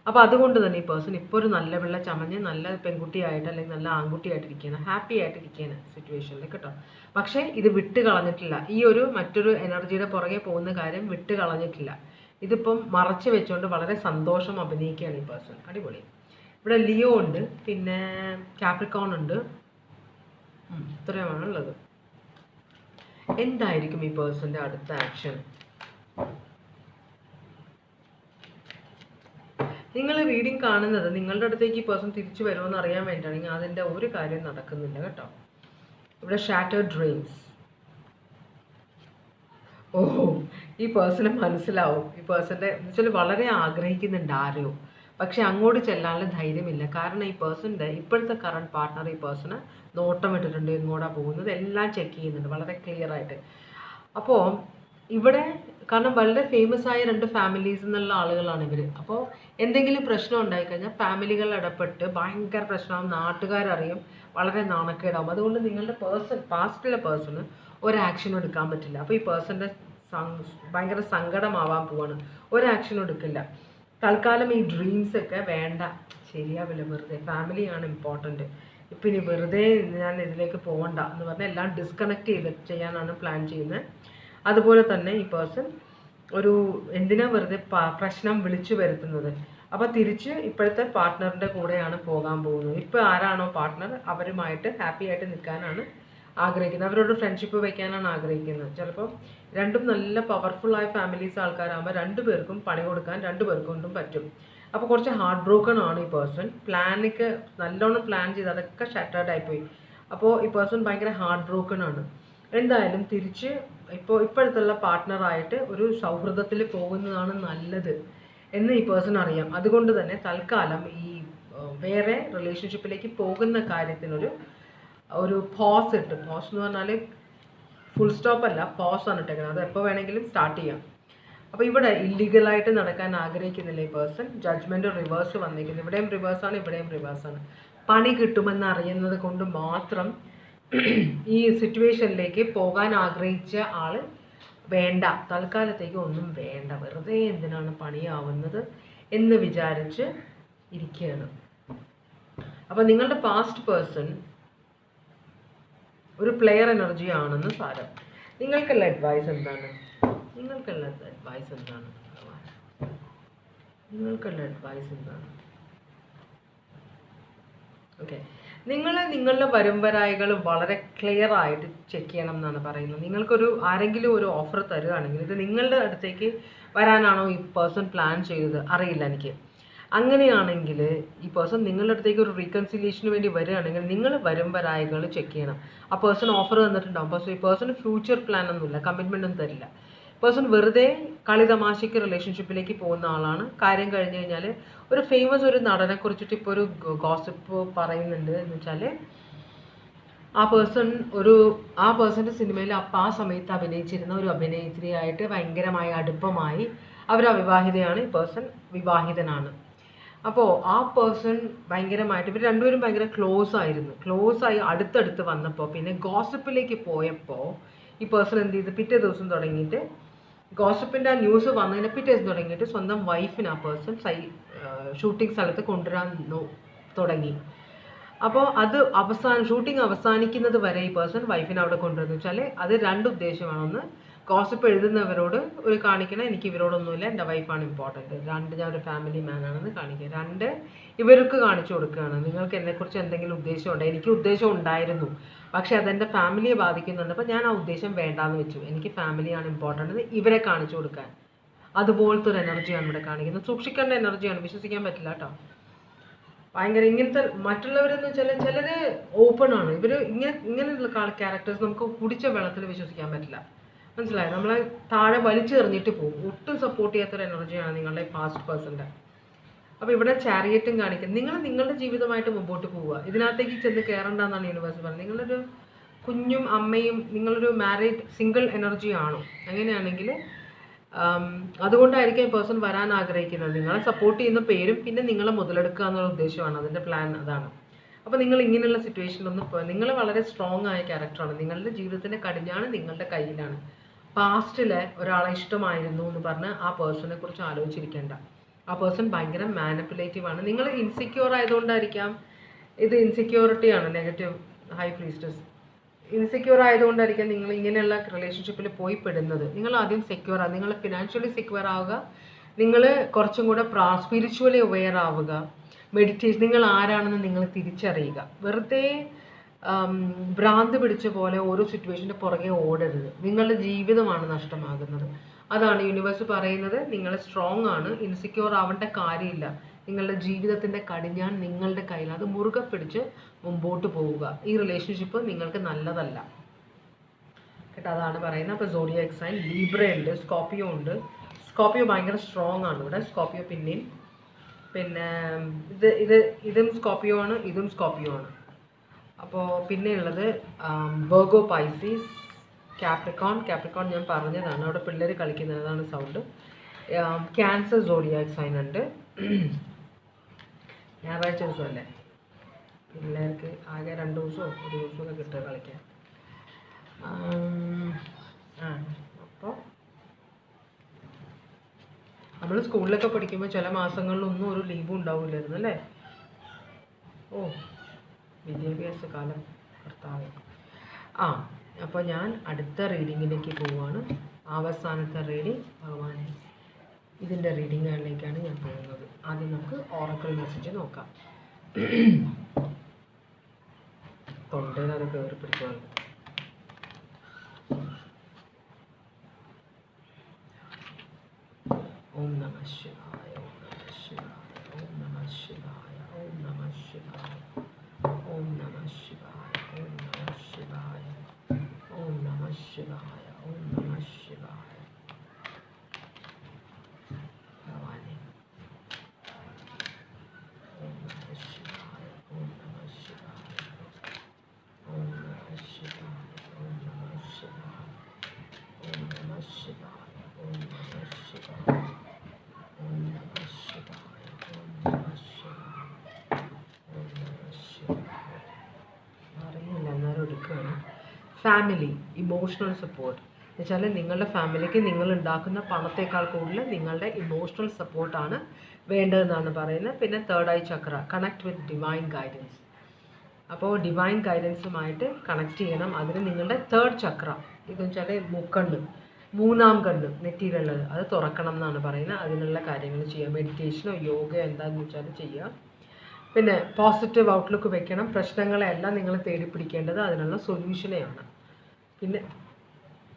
അപ്പോൾ അതുകൊണ്ട് തന്നെ ഈ പേഴ്സൺ ഇപ്പോൾ ഒരു നല്ല പിള്ള ചമഞ്ഞ് നല്ല പെൺകുട്ടിയായിട്ട് അല്ലെങ്കിൽ നല്ല ആൺകുട്ടിയായിട്ടിരിക്കുകയാണ്, ഹാപ്പി ആയിട്ടിരിക്കുകയാണ് സിറ്റുവേഷനിൽ കേട്ടോ. പക്ഷേ ഇത് വിട്ട് കളഞ്ഞിട്ടില്ല. ഈ ഒരു മറ്റൊരു എനർജിയുടെ പുറകെ പോകുന്ന കാര്യം വിട്ട് കളഞ്ഞിട്ടില്ല. ഇതിപ്പം മറച്ചു വെച്ചുകൊണ്ട് വളരെ സന്തോഷം അഭിനയിക്കുകയാണ് ഈ പേഴ്സൺ. അടിപൊളി. ഇവിടെ ലിയോ ഉണ്ട്, പിന്നെ കാപ്രിക്കോൺ ഉണ്ട്. ഇത്രയുമാണ് ഉള്ളത്. എന്തായിരിക്കും ഈ പേഴ്സൻ്റെ അടുത്ത ആക്ഷൻ? നിങ്ങൾ റീഡിങ് കാണുന്നത് നിങ്ങളുടെ അടുത്തേക്ക് ഈ പേഴ്സൺ തിരിച്ചു വരുമെന്ന് അറിയാൻ വേണ്ടിയിട്ടാണെങ്കിൽ അതിൻ്റെ ഒരു കാര്യം നടക്കുന്നില്ല കേട്ടോ. ഇവിടെ ഷാറ്റേർഡ് ഡ്രീംസ്. ഈ പേഴ്സണെ മനസ്സിലാവും. ഈ പേഴ്സൻ്റെ എന്നുവെച്ചാൽ വളരെ ആഗ്രഹിക്കുന്നുണ്ട് ആരെയോ, പക്ഷെ അങ്ങോട്ട് ചെല്ലാനുള്ള ധൈര്യമില്ല. കാരണം ഈ പേഴ്സൻ്റെ ഇപ്പോഴത്തെ കറണ്ട് പാർട്ട്ണർ ഈ പേഴ്സണ് നോട്ടം ഇട്ടിട്ടുണ്ട്, എങ്ങോട്ടാണ് പോകുന്നത് എല്ലാം ചെക്ക് ചെയ്യുന്നുണ്ട് വളരെ ക്ലിയർ ആയിട്ട്. അപ്പോൾ ഇവിടെ കാരണം വളരെ ഫേമസ് ആയ 2 ഫാമിലീസ് എന്നുള്ള ആളുകളാണ് ഇവർ. അപ്പോൾ എന്തെങ്കിലും പ്രശ്നം ഉണ്ടായിക്കഴിഞ്ഞാൽ ഫാമിലികൾ ഇടപെട്ട് ഭയങ്കര പ്രശ്നമാകും, നാട്ടുകാരറിയും, വളരെ നാണക്കേടാവും. അതുകൊണ്ട് നിങ്ങളുടെ പാസ്റ്റിലെ പേഴ്സണ് ഒരു ആക്ഷനും എടുക്കാൻ പറ്റില്ല. അപ്പോൾ ഈ പേഴ്സൻ്റെ ഭയങ്കര സങ്കടമാവാൻ പോവാണ്, ഒരു ആക്ഷനും എടുക്കില്ല. തൽക്കാലം ഈ ഡ്രീംസ് ഒക്കെ വേണ്ട, ശരിയാവില്ല, വെറുതെ ഫാമിലിയാണ് ഇമ്പോർട്ടൻറ്റ്, ഇപ്പം ഇനി വെറുതെ ഞാൻ ഇതിലേക്ക് പോകണ്ട എന്ന് പറഞ്ഞാൽ എല്ലാം ഡിസ്കണക്ട് ചെയ്യാനാണ് പ്ലാൻ ചെയ്യുന്നത്. അതുപോലെ തന്നെ ഈ പേഴ്സൺ എന്തിനാ വെറുതെ പ്രശ്നം വിളിച്ചു വരുത്തുന്നത്. അപ്പോൾ തിരിച്ച് ഇപ്പോഴത്തെ പാർട്ട്ണറിൻ്റെ കൂടെയാണ് പോകാൻ പോകുന്നത്. ഇപ്പോൾ ആരാണോ പാർട്ട്ണർ അവരുമായിട്ട് ഹാപ്പി ആയിട്ട് നിൽക്കാനാണ് ആഗ്രഹിക്കുന്നത്, അവരോട് ഫ്രണ്ട്ഷിപ്പ് വയ്ക്കാനാണ് ആഗ്രഹിക്കുന്നത്. ചിലപ്പോൾ രണ്ടും നല്ല പവർഫുള്ളായ ഫാമിലീസ് ആൾക്കാരാകുമ്പോൾ 2 പേർക്കും പണി കൊടുക്കാൻ 2 പേർക്കും കൊണ്ടും പറ്റും. അപ്പോൾ കുറച്ച് ഹാർട്ട് ബ്രോക്കൺ ആണ് ഈ പേഴ്സൺ. പ്ലാനൊക്കെ നല്ലോണം പ്ലാൻ ചെയ്ത് അതൊക്കെ ഷട്ടേർഡ് ആയിപ്പോയി. അപ്പോൾ ഈ പേഴ്സൺ ഭയങ്കര ഹാർട്ട് ബ്രോക്കൺ ആണ്. എന്തായാലും തിരിച്ച് ഇപ്പോഴത്തുള്ള പാർട്ട്ണറായിട്ട് ഒരു സൗഹൃദത്തിൽ പോകുന്നതാണ് നല്ലത് എന്ന് ഈ പേഴ്സൺ അറിയാം. അതുകൊണ്ട് തന്നെ തൽക്കാലം ഈ വേറെ റിലേഷൻഷിപ്പിലേക്ക് പോകുന്ന കാര്യത്തിനൊരു പോസ് ഇട്ട്, പോസ് എന്ന് പറഞ്ഞാൽ ഫുൾ സ്റ്റോപ്പ് അല്ല, പോസ് ആണ് ഇട്ടേക്കുന്നത്. അത് എപ്പോൾ വേണമെങ്കിലും സ്റ്റാർട്ട് ചെയ്യാം. അപ്പോൾ ഇവിടെ ഇല്ലീഗലായിട്ട് നടക്കാൻ ആഗ്രഹിക്കുന്നില്ല ഈ പേഴ്സൺ. ജഡ്ജ്മെൻറ്റ് റിവേഴ്സ് വന്നിരിക്കുന്നു, ഇവിടെയും റിവേഴ്സാണ്, ഇവിടെയും റിവേഴ്സാണ്. പണി കിട്ടുമെന്ന് അറിയുന്നത് കൊണ്ട് മാത്രം ഈ സിറ്റുവേഷനിലേക്ക് പോകാൻ ആഗ്രഹിച്ച ആൾ വേണ്ട, തൽക്കാലത്തേക്ക് ഒന്നും വേണ്ട, വെറുതെ എന്തിനാണ് പണിയാവുന്നത് എന്ന് വിചാരിച്ച് ഇരിക്കുകയാണ്. അപ്പോൾ നിങ്ങളുടെ പാസ്റ്റ് പേഴ്സൺ ഒരു പ്ലെയർ എനർജി ആണെന്ന് സാരം. നിങ്ങൾക്കുള്ള അഡ്വൈസ് എന്താണ്? ഓക്കെ, നിങ്ങളുടെ വരുംവരായികൾ വളരെ ക്ലിയർ ആയിട്ട് ചെക്ക് ചെയ്യണം എന്നാണ് പറയുന്നത്. ആരെങ്കിലും ഒരു ഓഫർ തരുകയാണെങ്കിൽ ഇത് നിങ്ങളുടെ അടുത്തേക്ക് വരാനാണോ ഈ പേഴ്സൺ പ്ലാൻ ചെയ്തത് അറിയില്ല എനിക്ക്. അങ്ങനെയാണെങ്കിൽ ഈ പേഴ്സൺ നിങ്ങളുടെ അടുത്തേക്ക് ഒരു റീകൺസിലിയേഷന് വേണ്ടി വരികയാണെങ്കിൽ നിങ്ങൾ വരുംവരായികൾ ചെക്ക് ചെയ്യണം. ആ പേഴ്സൺ ഓഫർ തന്നിട്ടുണ്ടാകും, പക്ഷേ ഈ പേഴ്സൺ ഫ്യൂച്ചർ പ്ലാൻ ഒന്നുമില്ല, കമ്മിറ്റ്മെൻ്റ് ഒന്നും തരില്ല. പേഴ്സൺ വെറുതെ കളി തമാശയ്ക്ക് റിലേഷൻഷിപ്പിലേക്ക് പോകുന്ന ആളാണ്. കാര്യം കഴിഞ്ഞ് കഴിഞ്ഞാൽ ഒരു ഫേമസ് ഒരു നടനെ കുറിച്ചിട്ട് ഇപ്പോൾ ഒരു ഗോസിപ്പ് പറയുന്നുണ്ട് എന്ന് വെച്ചാൽ ആ പേഴ്സൻ്റെ സിനിമയിൽ ആ സമയത്ത് അഭിനയിച്ചിരുന്ന ഒരു അഭിനേത്രിയായിട്ട് ഭയങ്കരമായ അടുപ്പമായി. അവർ അവിവാഹിതയാണ്, ഈ പേഴ്സൺ വിവാഹിതനാണ്. അപ്പോൾ ആ പേഴ്സൺ ഭയങ്കരമായിട്ട് ഇവർ രണ്ടുപേരും ഭയങ്കര ക്ലോസ് ആയി അടുത്തടുത്ത് വന്നപ്പോൾ പിന്നെ ഗോസിപ്പിലേക്ക് പോയപ്പോൾ ഈ പേഴ്സൺ എന്ത് ചെയ്ത് പിറ്റേ ദിവസം തുടങ്ങിയിട്ട് ഗോസിപ്പിൻ്റെ ആ ന്യൂസ് വന്നതിന് പിറ്റേ ദിവസം തുടങ്ങിയിട്ട് സ്വന്തം വൈഫിന് ആ പേഴ്സൺ ഷൂട്ടിംഗ് സ്ഥലത്ത് കൊണ്ടുവരാൻ തുടങ്ങി. അപ്പോൾ ഷൂട്ടിംഗ് അവസാനിക്കുന്നത് വരെ ഈ പേഴ്സൺ വൈഫിനെ അവിടെ കൊണ്ടുവരുന്നു വെച്ചാൽ അത് 2 ഉദ്ദേശമാണ്. ഒന്ന്, ഗോസിപ്പ് എഴുതുന്നവരോട് കാണിക്കണം എനിക്ക് ഇവരോടൊന്നുമില്ല, എൻ്റെ വൈഫാണ് ഇമ്പോർട്ടൻറ്റ്. 2, ഞാൻ ഒരു ഫാമിലി മാൻ ആണെന്ന് കാണിക്കുക. 2, ഇവർക്ക് കാണിച്ചു കൊടുക്കുകയാണ് നിങ്ങൾക്ക് എന്നെക്കുറിച്ച് എന്തെങ്കിലും ഉദ്ദേശമുണ്ടോ. എനിക്ക് ഉദ്ദേശം ഉണ്ടായിരുന്നു, പക്ഷേ അതെൻ്റെ ഫാമിലിയെ ബാധിക്കുന്നുണ്ട്, അപ്പോൾ ഞാൻ ആ ഉദ്ദേശം വേണ്ടാന്ന് വെച്ചു. എനിക്ക് ഫാമിലിയാണ് ഇമ്പോർട്ടൻറ്റ് ഇവരെ കാണിച്ചു കൊടുക്കാൻ. അതുപോലത്തെ ഒരു എനർജിയാണ് ഇവിടെ കാണിക്കുന്നത്. സൂക്ഷിക്കേണ്ട എനർജിയാണ്, വിശ്വസിക്കാൻ പറ്റില്ല കേട്ടോ. ഭയങ്കര ഇങ്ങനത്തെ മറ്റുള്ളവരെന്ന് വെച്ചാൽ ചിലർ ഓപ്പൺ ആണ്. ഇങ്ങനെയുള്ള ക്യാരക്ടേഴ്സ് നമുക്ക് കുടിച്ച വെള്ളത്തിൽ വിശ്വസിക്കാൻ പറ്റില്ല, മനസ്സിലായോ? നമ്മളെ താഴെ വലിച്ചെറിഞ്ഞിട്ട് പോകും. ഒട്ടും സപ്പോർട്ട് ചെയ്യാത്തൊരു എനർജിയാണ് നിങ്ങളുടെ പാസ്റ്റ് പേഴ്സൻ്റെ. അപ്പോൾ ഇവിടെ ചാരിയറ്റും കാണിക്കുന്നത് നിങ്ങളുടെ ജീവിതമായിട്ട് മുമ്പോട്ട് പോവുക, ഇതിനകത്തേക്ക് ചെന്ന് കയറണ്ടെന്നാണ് യൂണിവേഴ്സ് പറയുന്നത്. നിങ്ങളൊരു കുഞ്ഞും അമ്മയും നിങ്ങളൊരു മാരീഡ് സിംഗിൾ എനർജി ആണോ? അങ്ങനെയാണെങ്കിൽ അതുകൊണ്ടായിരിക്കും ഈ പേഴ്സൺ വരാൻ ആഗ്രഹിക്കുന്നത്. നിങ്ങളെ സപ്പോർട്ട് ചെയ്യുന്ന പേരും പിന്നെ നിങ്ങളെ മുതലെടുക്കുക എന്നുള്ള ഉദ്ദേശമാണ്, അതിൻ്റെ പ്ലാൻ അതാണ്. അപ്പോൾ നിങ്ങൾ ഇങ്ങനെയുള്ള സിറ്റുവേഷനിലൊന്നും നിങ്ങൾ വളരെ സ്ട്രോങ് ആയ ക്യാരക്ടറാണ്. നിങ്ങളുടെ ജീവിതത്തിൻ്റെ കടിഞ്ഞാണ് നിങ്ങളുടെ കയ്യിലാണ്. പാസ്റ്റിലെ ഒരാളെ ഇഷ്ടമായിരുന്നു എന്ന് പറഞ്ഞ് ആ പേഴ്സണെ കുറിച്ച് ആലോചിച്ചിരിക്കേണ്ട. ആ പേഴ്സൺ ഭയങ്കര മാനിപ്പുലേറ്റീവ് ആണ്. നിങ്ങൾ ഇൻസെക്യൂർ ആയതുകൊണ്ടായിരിക്കാം, ഇത് ഇൻസെക്യൂരിറ്റിയാണ് നെഗറ്റീവ് ഹൈ പ്രീസ്റ്റസ്. ഇൻസെക്യൂർ ആയതുകൊണ്ടായിരിക്കാം നിങ്ങൾ ഇങ്ങനെയുള്ള റിലേഷൻഷിപ്പിൽ പോയി പെടുന്നത്. നിങ്ങൾ ആദ്യം സെക്യൂർ ആവുക, നിങ്ങൾ ഫിനാൻഷ്യലി സെക്യൂർ ആവുക, നിങ്ങൾ കുറച്ചും കൂടെ സ്പിരിച്വലി അവെയർ ആവുക, മെഡിറ്റേഷൻ, നിങ്ങൾ ആരാണെന്ന് നിങ്ങൾ തിരിച്ചറിയുക. വെറുതെ ഭ്രാന്ത് പിടിച്ച പോലെ ഓരോ സിറ്റുവേഷൻ്റെ പുറകെ ഓടരുത്. നിങ്ങളുടെ ജീവിതമാണ് നഷ്ടമാകുന്നത്. അതാണ് യൂണിവേഴ്സ് പറയുന്നത്. നിങ്ങൾ സ്ട്രോങ് ആണ്, ഇൻസെക്യൂർ ആവേണ്ട കാര്യമില്ല. നിങ്ങളുടെ ജീവിതത്തിൻ്റെ കടിഞ്ഞാൻ നിങ്ങളുടെ കയ്യിൽ, അത് മുറുകെ പിടിച്ച് മുമ്പോട്ട് പോവുക. ഈ റിലേഷൻഷിപ്പ് നിങ്ങൾക്ക് നല്ലതല്ല കേട്ടോ, അതാണ് പറയുന്നത്. അപ്പോൾ സോഡിയാക് സൈൻ ലീബ്ര ഉണ്ട്, സ്കോർപ്പിയോ ഉണ്ട്. സ്കോർപ്പിയോ ഭയങ്കര സ്ട്രോങ് ആണ് ഇവിടെ. സ്കോർപ്പിയോ പിന്നെയും പിന്നെ ഇതും സ്കോർപ്പിയോ ആണ്, ഇതും സ്കോർപ്പിയോ ആണ്. അപ്പോൾ പിന്നെയുള്ളത് വെർഗോ പൈസീസ്, കാപ്രിക്കോൺ ഞാൻ പറഞ്ഞതാണ്, അവിടെ പിള്ളേർ കളിക്കുന്നതാണ് സൗണ്ട്. ക്യാൻസർ സോഡിയാക് സൈൻ ഉണ്ട്. ഞായറാഴ്ച ദിവസമല്ലേ, പിള്ളേർക്ക് ആകെ 2 ദിവസമോ 1 ദിവസമൊക്കെ കിട്ടുക കളിക്കാൻ. അപ്പോൾ നമ്മൾ സ്കൂളിലൊക്കെ പഠിക്കുമ്പോൾ ചില മാസങ്ങളിലൊന്നും ഒരു ലീവും ഉണ്ടാവില്ലായിരുന്നു അല്ലേ. ഓ, വിദ്യാഭ്യാസ കാലം കർത്താവേ. അപ്പോൾ ഞാൻ അടുത്ത റീഡിങ്ങിലേക്ക് പോവുകയാണ്. അവസാനത്തെ റീഡിങ്, ഭഗവാനെ, ഇതിൻ്റെ റീഡിങ്ങുകളിലേക്കാണ് ഞാൻ പോകുന്നത്. ആദ്യം നമുക്ക് ഓറക്കിൾ മെസ്സേജ് നോക്കാം. തൊണ്ടയിലത് കയറി പിടിക്കുവാണ്. ഓം നമ ശിവായ, ഓം നമ ശിവായ, ഓം നമ ശിവായ, ഓം നമ ശിവായ, ഓം നമ ശിവായ, ഓം നമ ശിവായ, ഓം നമ ശിവായ, ഓം നമ ശിവായ. ഭഗവാനെ, ഓം നമ ശിവായ, ഓം നമ ശിവായ, ഓം നമ ശിവായ, ഓം നമ ശിവായ, ഓം നമ ശിവായ, ഓം നമ ശിവായ, ഓം നമ ശിവായ, ഓം നമ ശിവായ, ഓം നമ ശിവായ. അറിയില്ല, എന്നാലും എടുക്കുകയാണ്. ഫാമിലി, ഇമോഷണൽ സപ്പോർട്ട് എന്ന് വെച്ചാൽ നിങ്ങളുടെ ഫാമിലിക്ക് നിങ്ങൾ ഉണ്ടാക്കുന്ന പണത്തേക്കാൾ കൂടുതൽ നിങ്ങളുടെ ഇമോഷണൽ സപ്പോർട്ടാണ് വേണ്ടതെന്നാണ് പറയുന്നത്. പിന്നെ third eye Chakra, connect with divine guidance. അപ്പോൾ ഡിവൈൻ ഗൈഡൻസുമായിട്ട് കണക്ട് ചെയ്യണം. അതിന് നിങ്ങളുടെ തേർഡ് ചക്ര, ഇതെന്ന് വെച്ചാൽ മുക്കണ്ണ്, 3-ാം കണ്ണ് നെറ്റിയിലുള്ളത്, അത് തുറക്കണം എന്നാണ് പറയുന്നത്. അതിനുള്ള കാര്യങ്ങൾ ചെയ്യുക, മെഡിറ്റേഷനോ യോഗയോ എന്താണെന്ന് വെച്ചാൽ ചെയ്യുക. പിന്നെ പോസിറ്റീവ് ഔട്ട്ലുക്ക് വെക്കണം. പ്രശ്നങ്ങളെല്ലാം നിങ്ങൾ തേടി പിടിക്കേണ്ടത് അതിനുള്ള സൊല്യൂഷനെയാണ്. പിന്നെ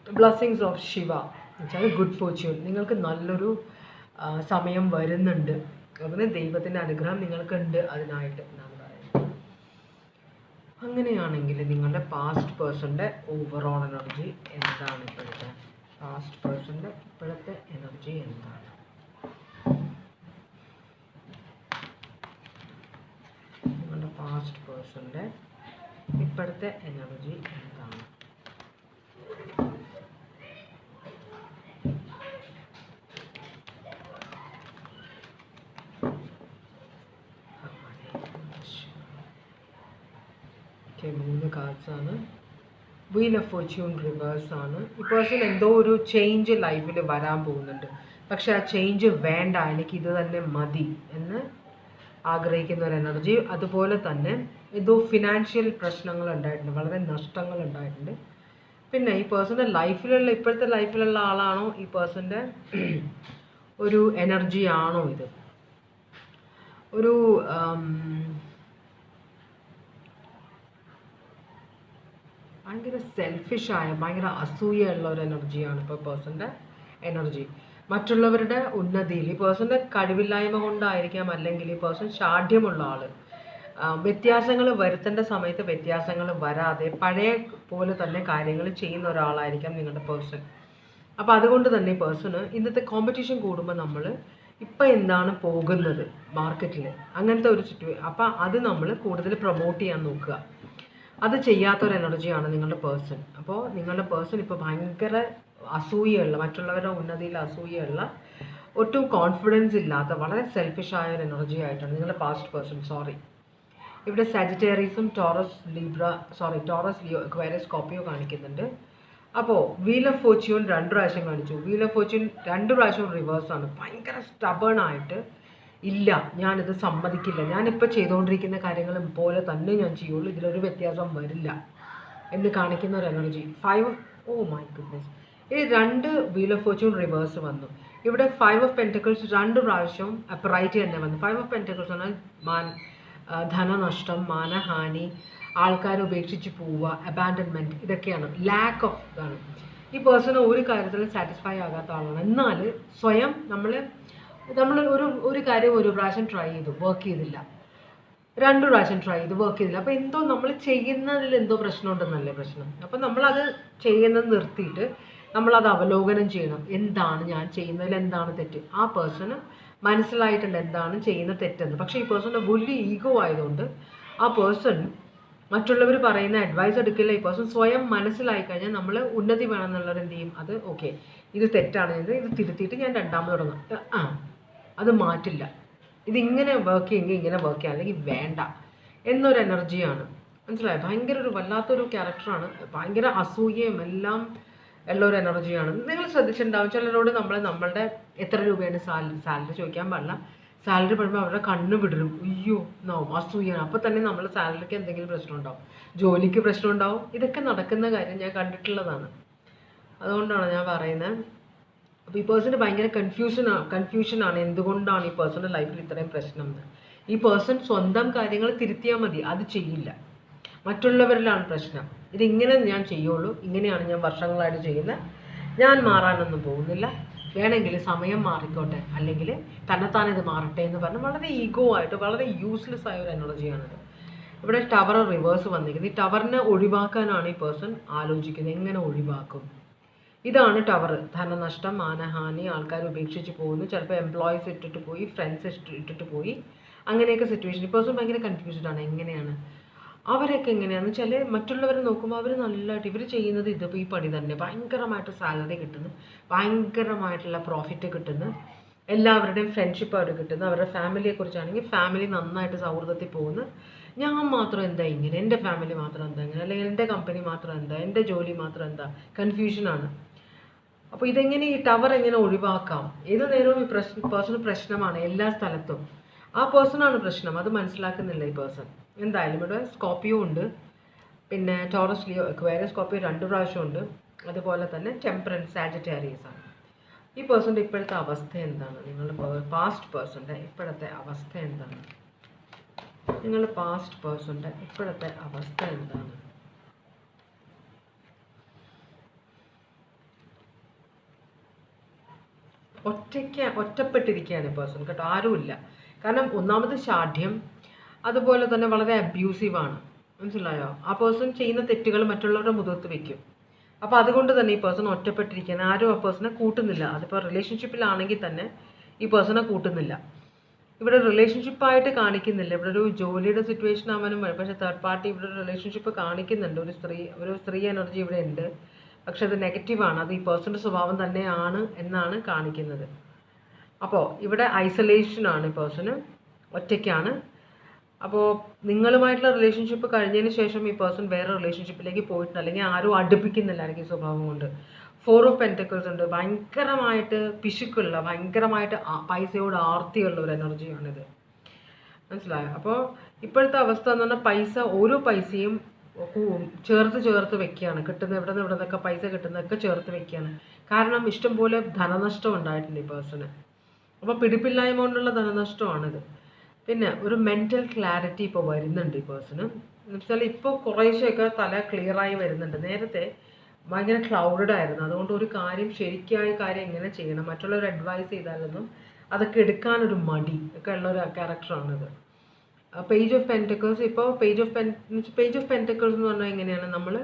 ബ്ലെസ്സിങ്സ് ഓഫ് ശിവ എന്ന് വെച്ചാൽ ഗുഡ് ഫോർച്യൂൺ, നിങ്ങൾക്ക് നല്ലൊരു സമയം വരുന്നുണ്ട്, അതിന് ദൈവത്തിൻ്റെ അനുഗ്രഹം നിങ്ങൾക്കുണ്ട് അതിനായിട്ട് എന്നാണ് പറയുന്നത്. അങ്ങനെയാണെങ്കിൽ നിങ്ങളുടെ പാസ്റ്റ് പേഴ്സൻ്റെ ഓവറോൾ എനർജി എന്താണ്? ഇപ്പോഴത്തെ പാസ്റ്റ് പേഴ്സൻ്റെ ഇപ്പോഴത്തെ എനർജി എന്താണ്? നിങ്ങളുടെ പാസ്റ്റ് പേഴ്സൻ്റെ ഇപ്പോഴത്തെ എനർജി എന്താണ്? ഓക്കെ, 3 കാർഡ്സാണ്. വീൽ ഓഫ് ഫോർച്യൂൺ റിവേഴ്സ് ആണ്. ഈ പേഴ്സൺ എന്തോ ഒരു ചേഞ്ച് ലൈഫിൽ വരാൻ പോകുന്നുണ്ട്, പക്ഷെ ആ ചേഞ്ച് വേണ്ട, എനിക്ക് ഇത് തന്നെ മതി എന്ന് ആഗ്രഹിക്കുന്ന ഒരു എനർജി. അതുപോലെ തന്നെ എന്തോ ഫിനാൻഷ്യൽ പ്രശ്നങ്ങൾ ഉണ്ടായിട്ടുണ്ട്, വളരെ നഷ്ടങ്ങൾ ഉണ്ടായിട്ടുണ്ട്. പിന്നെ ഈ പേഴ്സൻ്റെ ലൈഫിലുള്ള ഇപ്പോഴത്തെ ലൈഫിലുള്ള ആളാണോ ഈ പേഴ്സൻ്റെ ഒരു എനർജി ആണോ ഇത്? ഒരു ഭയങ്കര സെൽഫിഷായ, ഭയങ്കര അസൂയുള്ള ഒരു എനർജിയാണ് ഇപ്പോൾ പേഴ്സൻ്റെ എനർജി. മറ്റുള്ളവരുടെ ഉന്നതിയിൽ ഈ പേഴ്സൻ്റെ കഴിവില്ലായ്മ കൊണ്ടായിരിക്കാം, അല്ലെങ്കിൽ ഈ പേഴ്സൺ ഷാഠ്യമുള്ള ആൾ, വ്യത്യാസങ്ങൾ വരുത്തേണ്ട സമയത്ത് വ്യത്യാസങ്ങൾ വരാതെ പഴയ പോലെ തന്നെ കാര്യങ്ങൾ ചെയ്യുന്ന ഒരാളായിരിക്കാം നിങ്ങളുടെ പേഴ്സൺ. അപ്പോൾ അതുകൊണ്ട് തന്നെ ഈ പേഴ്സണ് ഇന്നത്തെ കോമ്പറ്റീഷൻ കൂടുമ്പോൾ നമ്മൾ ഇപ്പം എന്താണ് പോകുന്നത് മാർക്കറ്റിൽ, അങ്ങനത്തെ ഒരു അപ്പോൾ അത് നമ്മൾ കൂടുതൽ പ്രൊമോട്ട് ചെയ്യാൻ നോക്കുക. അത് ചെയ്യാത്തൊരു എനർജിയാണ് നിങ്ങളുടെ പേഴ്സൺ. അപ്പോൾ നിങ്ങളുടെ പേഴ്സൺ ഇപ്പോൾ ഭയങ്കര അസൂയുള്ള, മറ്റുള്ളവരുടെ ഉന്നതിയിൽ അസൂയുള്ള, ഒട്ടും കോൺഫിഡൻസ് ഇല്ലാത്ത, വളരെ സെൽഫിഷായ ഒരു എനർജി ആയിട്ടാണ് നിങ്ങളുടെ പാസ്റ്റ് പേഴ്സൺ. ഇവിടെ സാജിറ്റേറിയസും ടോറസ് ലിയോ അക്വേറിയസ് സ്കോർപ്പിയോ കാണിക്കുന്നുണ്ട്. അപ്പോൾ വീൽ ഓഫ് ഫോർച്യൂൺ 2 പ്രാവശ്യം കാണിച്ചു. വീൽ ഓഫ് ഫോർച്യൂൺ 2 പ്രാവശ്യം റിവേഴ്സാണ്. ഭയങ്കര സ്റ്റബേൺ ആയിട്ട്, ഇല്ല ഞാനിത് സമ്മതിക്കില്ല, ഞാനിപ്പോൾ ചെയ്തുകൊണ്ടിരിക്കുന്ന കാര്യങ്ങൾ പോലെ തന്നെ ഞാൻ ചെയ്യുള്ളൂ, ഇതിലൊരു വ്യത്യാസം വരില്ല എന്ന് കാണിക്കുന്ന ഒരു എനർജി. 5 ഓ മൈ ഗുഡ്നസ്, ഈ 2 വീൽ ഓഫ് ഫോർച്യൂൺ റിവേഴ്സ് വന്നു. ഇവിടെ 5 ഓഫ് പെൻറ്റക്കിൾസ് 2 പ്രാവശ്യം അപ്രൈറ്റ് തന്നെ വന്നു. 5 ഓഫ് പെൻറ്റക്കിൾസ് എന്നാൽ ധനനഷ്ടം, മാനഹാനി, ആൾക്കാരെ ഉപേക്ഷിച്ച് പോവുക, അബാൻഡൻമെൻറ്റ്, ഇതൊക്കെയാണ്. ലാക്ക് ഓഫ് ഇതാണ്. ഈ പേഴ്സൺ ഒരു കാര്യത്തിലും സാറ്റിസ്ഫൈ ആകാത്ത ആളാണ്. എന്നാൽ സ്വയം നമ്മൾ ഒരു കാര്യം ഒരു പ്രാവശ്യം ട്രൈ ചെയ്തു, വർക്ക് ചെയ്തില്ല, 2 പ്രാവശ്യം ട്രൈ ചെയ്തു, വർക്ക് ചെയ്തില്ല. അപ്പോൾ എന്തോ നമ്മൾ ചെയ്യുന്നതിൽ എന്തോ പ്രശ്നമുണ്ടെന്നല്ലേ പ്രശ്നം. അപ്പോൾ നമ്മളത് ചെയ്യുന്നത് നിർത്തിയിട്ട് നമ്മളത് അവലോകനം ചെയ്യണം. എന്താണ് ഞാൻ ചെയ്യുന്നതിൽ എന്താണ് തെറ്റ്? ആ പേഴ്സണ് മനസ്സിലായിട്ടുണ്ട് എന്താണ് ചെയ്യുന്ന തെറ്റെന്ന്. പക്ഷേ ഈ പേഴ്സണിൻ്റെ വലിയ ഈഗോ ആയതുകൊണ്ട് ആ പേഴ്സൺ മറ്റുള്ളവർ പറയുന്ന അഡ്വൈസ് എടുക്കില്ല. ഈ പേഴ്സൺ സ്വയം മനസ്സിലായി കഴിഞ്ഞാൽ നമ്മൾ ഉന്നതി വേണമെന്നുള്ളവർ എന്ത് ചെയ്യും, അത് ഓക്കെ ഇത് തെറ്റാണ്, ഇത് തിരുത്തിയിട്ട് ഞാൻ രണ്ടാമത് തുടങ്ങാം, അത് മാറ്റില്ല, ഇതിങ്ങനെ വർക്ക് ചെയ്യുമെങ്കിൽ ഇങ്ങനെ വർക്ക് ചെയ്യാം, അല്ലെങ്കിൽ വേണ്ട എന്നൊരു എനർജിയാണ്. മനസ്സിലായോ? ഭയങ്കര ഒരു വല്ലാത്തൊരു ക്യാരക്ടറാണ്. ഭയങ്കര അസൂയയും എല്ലാം ഉള്ള ഒരു എനർജിയാണ്. നിങ്ങൾ ശ്രദ്ധിച്ചിട്ടുണ്ടാവും ചിലരോട് നമ്മളുടെ എത്ര രൂപയാണ് സാലറി ചോദിക്കാൻ പാടില്ല. സാലറി പറയുമ്പോൾ അവരുടെ കണ്ണ് വിടരും, അയ്യോ അസൂയാണ്. അപ്പോൾ തന്നെ നമ്മൾ സാലറിക്ക് എന്തെങ്കിലും പ്രശ്നം ഉണ്ടാവും, ജോലിക്ക് പ്രശ്നം ഉണ്ടാവും. ഇതൊക്കെ നടക്കുന്ന കാര്യം ഞാൻ കണ്ടിട്ടുള്ളതാണ്. അതുകൊണ്ടാണ് ഞാൻ പറയുന്നത്. അപ്പോൾ ഈ പേഴ്സണ് ഭയങ്കര കൺഫ്യൂഷനാണ് എന്തുകൊണ്ടാണ് ഈ പേഴ്സണിൻ്റെ ലൈഫിൽ ഇത്രയും പ്രശ്നം എന്ന്. ഈ പേഴ്സൺ സ്വന്തം കാര്യങ്ങൾ തിരുത്തിയാൽ മതി, അത് ചെയ്യില്ല. മറ്റുള്ളവരിലാണ് പ്രശ്നം. ഇതിങ്ങനെ ഞാൻ ചെയ്യുള്ളൂ, ഇങ്ങനെയാണ് ഞാൻ വർഷങ്ങളായിട്ട് ചെയ്യുന്നത്, ഞാൻ മാറാനൊന്നും പോകുന്നില്ല, വേണമെങ്കിൽ സമയം മാറിക്കോട്ടെ, അല്ലെങ്കിൽ തന്നെത്താൻ ഇത് മാറട്ടെ എന്ന് പറഞ്ഞ് വളരെ ഈഗോ ആയിട്ട് വളരെ യൂസ്ലെസ് ആയ ഒരു എനർജിയാണിത്. ഇവിടെ ടവർ റിവേഴ്സ് വന്നിരിക്കുന്നത്. ഈ ടവറിനെ ഒഴിവാക്കാനാണ് ഈ പേഴ്സൺ ആലോചിക്കുന്നത്. എങ്ങനെ ഒഴിവാക്കും? ഇതാണ് ടവർ. ധനനഷ്ടം, മാനഹാനി, ആൾക്കാർ ഉപേക്ഷിച്ച് പോകുന്നു, ചിലപ്പോൾ എംപ്ലോയീസ് ഇട്ടിട്ട് പോയി, ഫ്രണ്ട്സ് ഇട്ടിട്ട് പോയി, അങ്ങനെയൊക്കെ സിറ്റുവേഷൻ. ഈ പേഴ്സൺ ഭയങ്കര കൺഫ്യൂസ്ഡ് ആണ്. എങ്ങനെയാണ് അവരൊക്കെ എങ്ങനെയാണെന്ന് വെച്ചാൽ മറ്റുള്ളവരെ നോക്കുമ്പോൾ അവർ നല്ലതായിട്ട് ഇവർ ചെയ്യുന്നത് ഇതിപ്പോൾ ഈ പണി തന്നെ, ഭയങ്കരമായിട്ട് സാലറി കിട്ടുന്നു, ഭയങ്കരമായിട്ടുള്ള പ്രോഫിറ്റ് കിട്ടുന്നു, എല്ലാവരുടെയും ഫ്രണ്ട്ഷിപ്പ് അവർ കിട്ടുന്നു, അവരുടെ ഫാമിലിയെക്കുറിച്ചാണെങ്കിൽ ഫാമിലി നന്നായിട്ട് സൗഹൃദത്തിൽ പോകുന്നു. ഞാൻ മാത്രം എന്താ ഇങ്ങനെ, എൻ്റെ ഫാമിലി മാത്രം എന്താ ഇങ്ങനെ, അല്ലെങ്കിൽ എൻ്റെ കമ്പനി മാത്രം എന്താ, എൻ്റെ ജോലി മാത്രം എന്താ, കൺഫ്യൂഷനാണ്. അപ്പോൾ ഇതെങ്ങനെ ഈ ടവർ എങ്ങനെ ഒഴിവാക്കാം? ഏത് നേരവും ഈ പേഴ്സൺ പ്രശ്നമാണ് എല്ലാ സ്ഥലത്തും. ആ പേഴ്സണാണ് പ്രശ്നം, അത് മനസ്സിലാക്കുന്നില്ല ഈ പേഴ്സൺ. എന്തായാലും ഇവിടെ സ്കോർപ്പിയോ ഉണ്ട്, പിന്നെ ടോറസ്, ലിയോ, അക്വേറിയസ്, സ്കോർപ്പിയോ 2 പ്രാവശ്യം ഉണ്ട്. അതുപോലെ തന്നെ ടെമ്പറൻസ്, സാജിറ്റേറിയസ് ആണ്. ഈ പേഴ്സൻ്റെ ഇപ്പോഴത്തെ അവസ്ഥ എന്താണ്? നിങ്ങളുടെ പാസ്റ്റ് പേഴ്സൻ്റെ ഇപ്പോഴത്തെ അവസ്ഥ എന്താണ്? നിങ്ങളുടെ പാസ്റ്റ് പേഴ്സൻ്റെ ഇപ്പോഴത്തെ അവസ്ഥ എന്താണ്? ഒറ്റപ്പെട്ടിരിക്കുകയാണ് ഈ പേഴ്സൺ കേട്ടോ, ആരുമില്ല. കാരണം ഒന്നാമത് ഷാഠ്യം, അതുപോലെ തന്നെ വളരെ അബ്യൂസീവാണ്. മനസ്സിലായോ? ആ പേഴ്സൺ ചെയ്യുന്ന തെറ്റുകൾ മറ്റുള്ളവരുടെ മുഖത്ത് വെക്കും. അപ്പോൾ അതുകൊണ്ട് തന്നെ ഈ പേഴ്സൺ ഒറ്റപ്പെട്ടിരിക്കുകയാണ്. ആരും ആ പേഴ്സണെ കൂട്ടുന്നില്ല. അതിപ്പോൾ റിലേഷൻഷിപ്പിലാണെങ്കിൽ തന്നെ ഈ പേഴ്സണെ കൂട്ടുന്നില്ല. ഇവിടെ റിലേഷൻഷിപ്പായിട്ട് കാണിക്കുന്നില്ല. ഇവിടെ ഒരു ജോലിയുടെ സിറ്റുവേഷൻ ആവാനും വരും, പക്ഷേ തേർഡ് പാർട്ടി ഇവിടെ ഒരു റിലേഷൻഷിപ്പ് കാണിക്കുന്നുണ്ട്. ഒരു സ്ത്രീ എനർജി ഇവിടെ ഉണ്ട്, പക്ഷെ അത് നെഗറ്റീവാണ്. അത് ഈ പേഴ്സൻ്റെ സ്വഭാവം തന്നെയാണ് എന്നാണ് കാണിക്കുന്നത്. അപ്പോൾ ഇവിടെ ഐസൊലേഷനാണ്, ഈ പേഴ്സണ് ഒറ്റയ്ക്കാണ്. അപ്പോൾ നിങ്ങളുമായിട്ടുള്ള റിലേഷൻഷിപ്പ് കഴിഞ്ഞതിന് ശേഷം ഈ പേഴ്സൺ വേറെ റിലേഷൻഷിപ്പിലേക്ക് പോയിട്ടുണ്ട്, അല്ലെങ്കിൽ ആരും അടുപ്പിക്കുന്നില്ലായിരിക്കും ഈ സ്വഭാവം കൊണ്ട്. 4 ഓഫ് പെൻറ്റക്കിൾസ് ഉണ്ട്. ഭയങ്കരമായിട്ട് പിശുക്കുള്ള, ഭയങ്കരമായിട്ട് പൈസയോട് ആർത്തിയുള്ള ഒരു എനർജിയാണിത്. മനസ്സിലായോ? അപ്പോൾ ഇപ്പോഴത്തെ അവസ്ഥ എന്ന് പറഞ്ഞാൽ ഓരോ പൈസയും ചേർത്ത് വെക്കുകയാണ്. കിട്ടുന്ന ഇവിടെ നിന്നൊക്കെ പൈസ കിട്ടുന്നതൊക്കെ ചേർത്ത് വെക്കുകയാണ്. കാരണം ഇഷ്ടംപോലെ ധനനഷ്ടം ഉണ്ടായിട്ടുണ്ട് ഈ പേഴ്സണ്. അപ്പോൾ പിടിപ്പില്ലായ്മ കൊണ്ടുള്ള ധനനഷ്ടമാണിത്. പിന്നെ ഒരു മെൻ്റൽ ക്ലാരിറ്റി ഇപ്പോൾ വരുന്നുണ്ട് ഈ പേഴ്സണ്. എന്ന് വെച്ചാൽ ഇപ്പോൾ കുറേശ്ശെയൊക്കെ തല ക്ലിയറായി വരുന്നുണ്ട്. നേരത്തെ ഭയങ്കര ക്ലൗഡഡ് ആയിരുന്നു. അതുകൊണ്ട് ഒരു കാര്യം ശരിക്കായ കാര്യം എങ്ങനെ ചെയ്യണം, മറ്റുള്ളവർ അഡ്വൈസ് ചെയ്താലൊന്നും അതൊക്കെ എടുക്കാനൊരു മടി ഒക്കെ ഉള്ളൊരു ക്യാരക്ടറാണിത്. Page of pentacles. ഇപ്പോൾ പേജ് ഓഫ് പെൻറ്റക്കിൾസ് എന്ന് പറഞ്ഞാൽ എങ്ങനെയാണ്, നമ്മൾ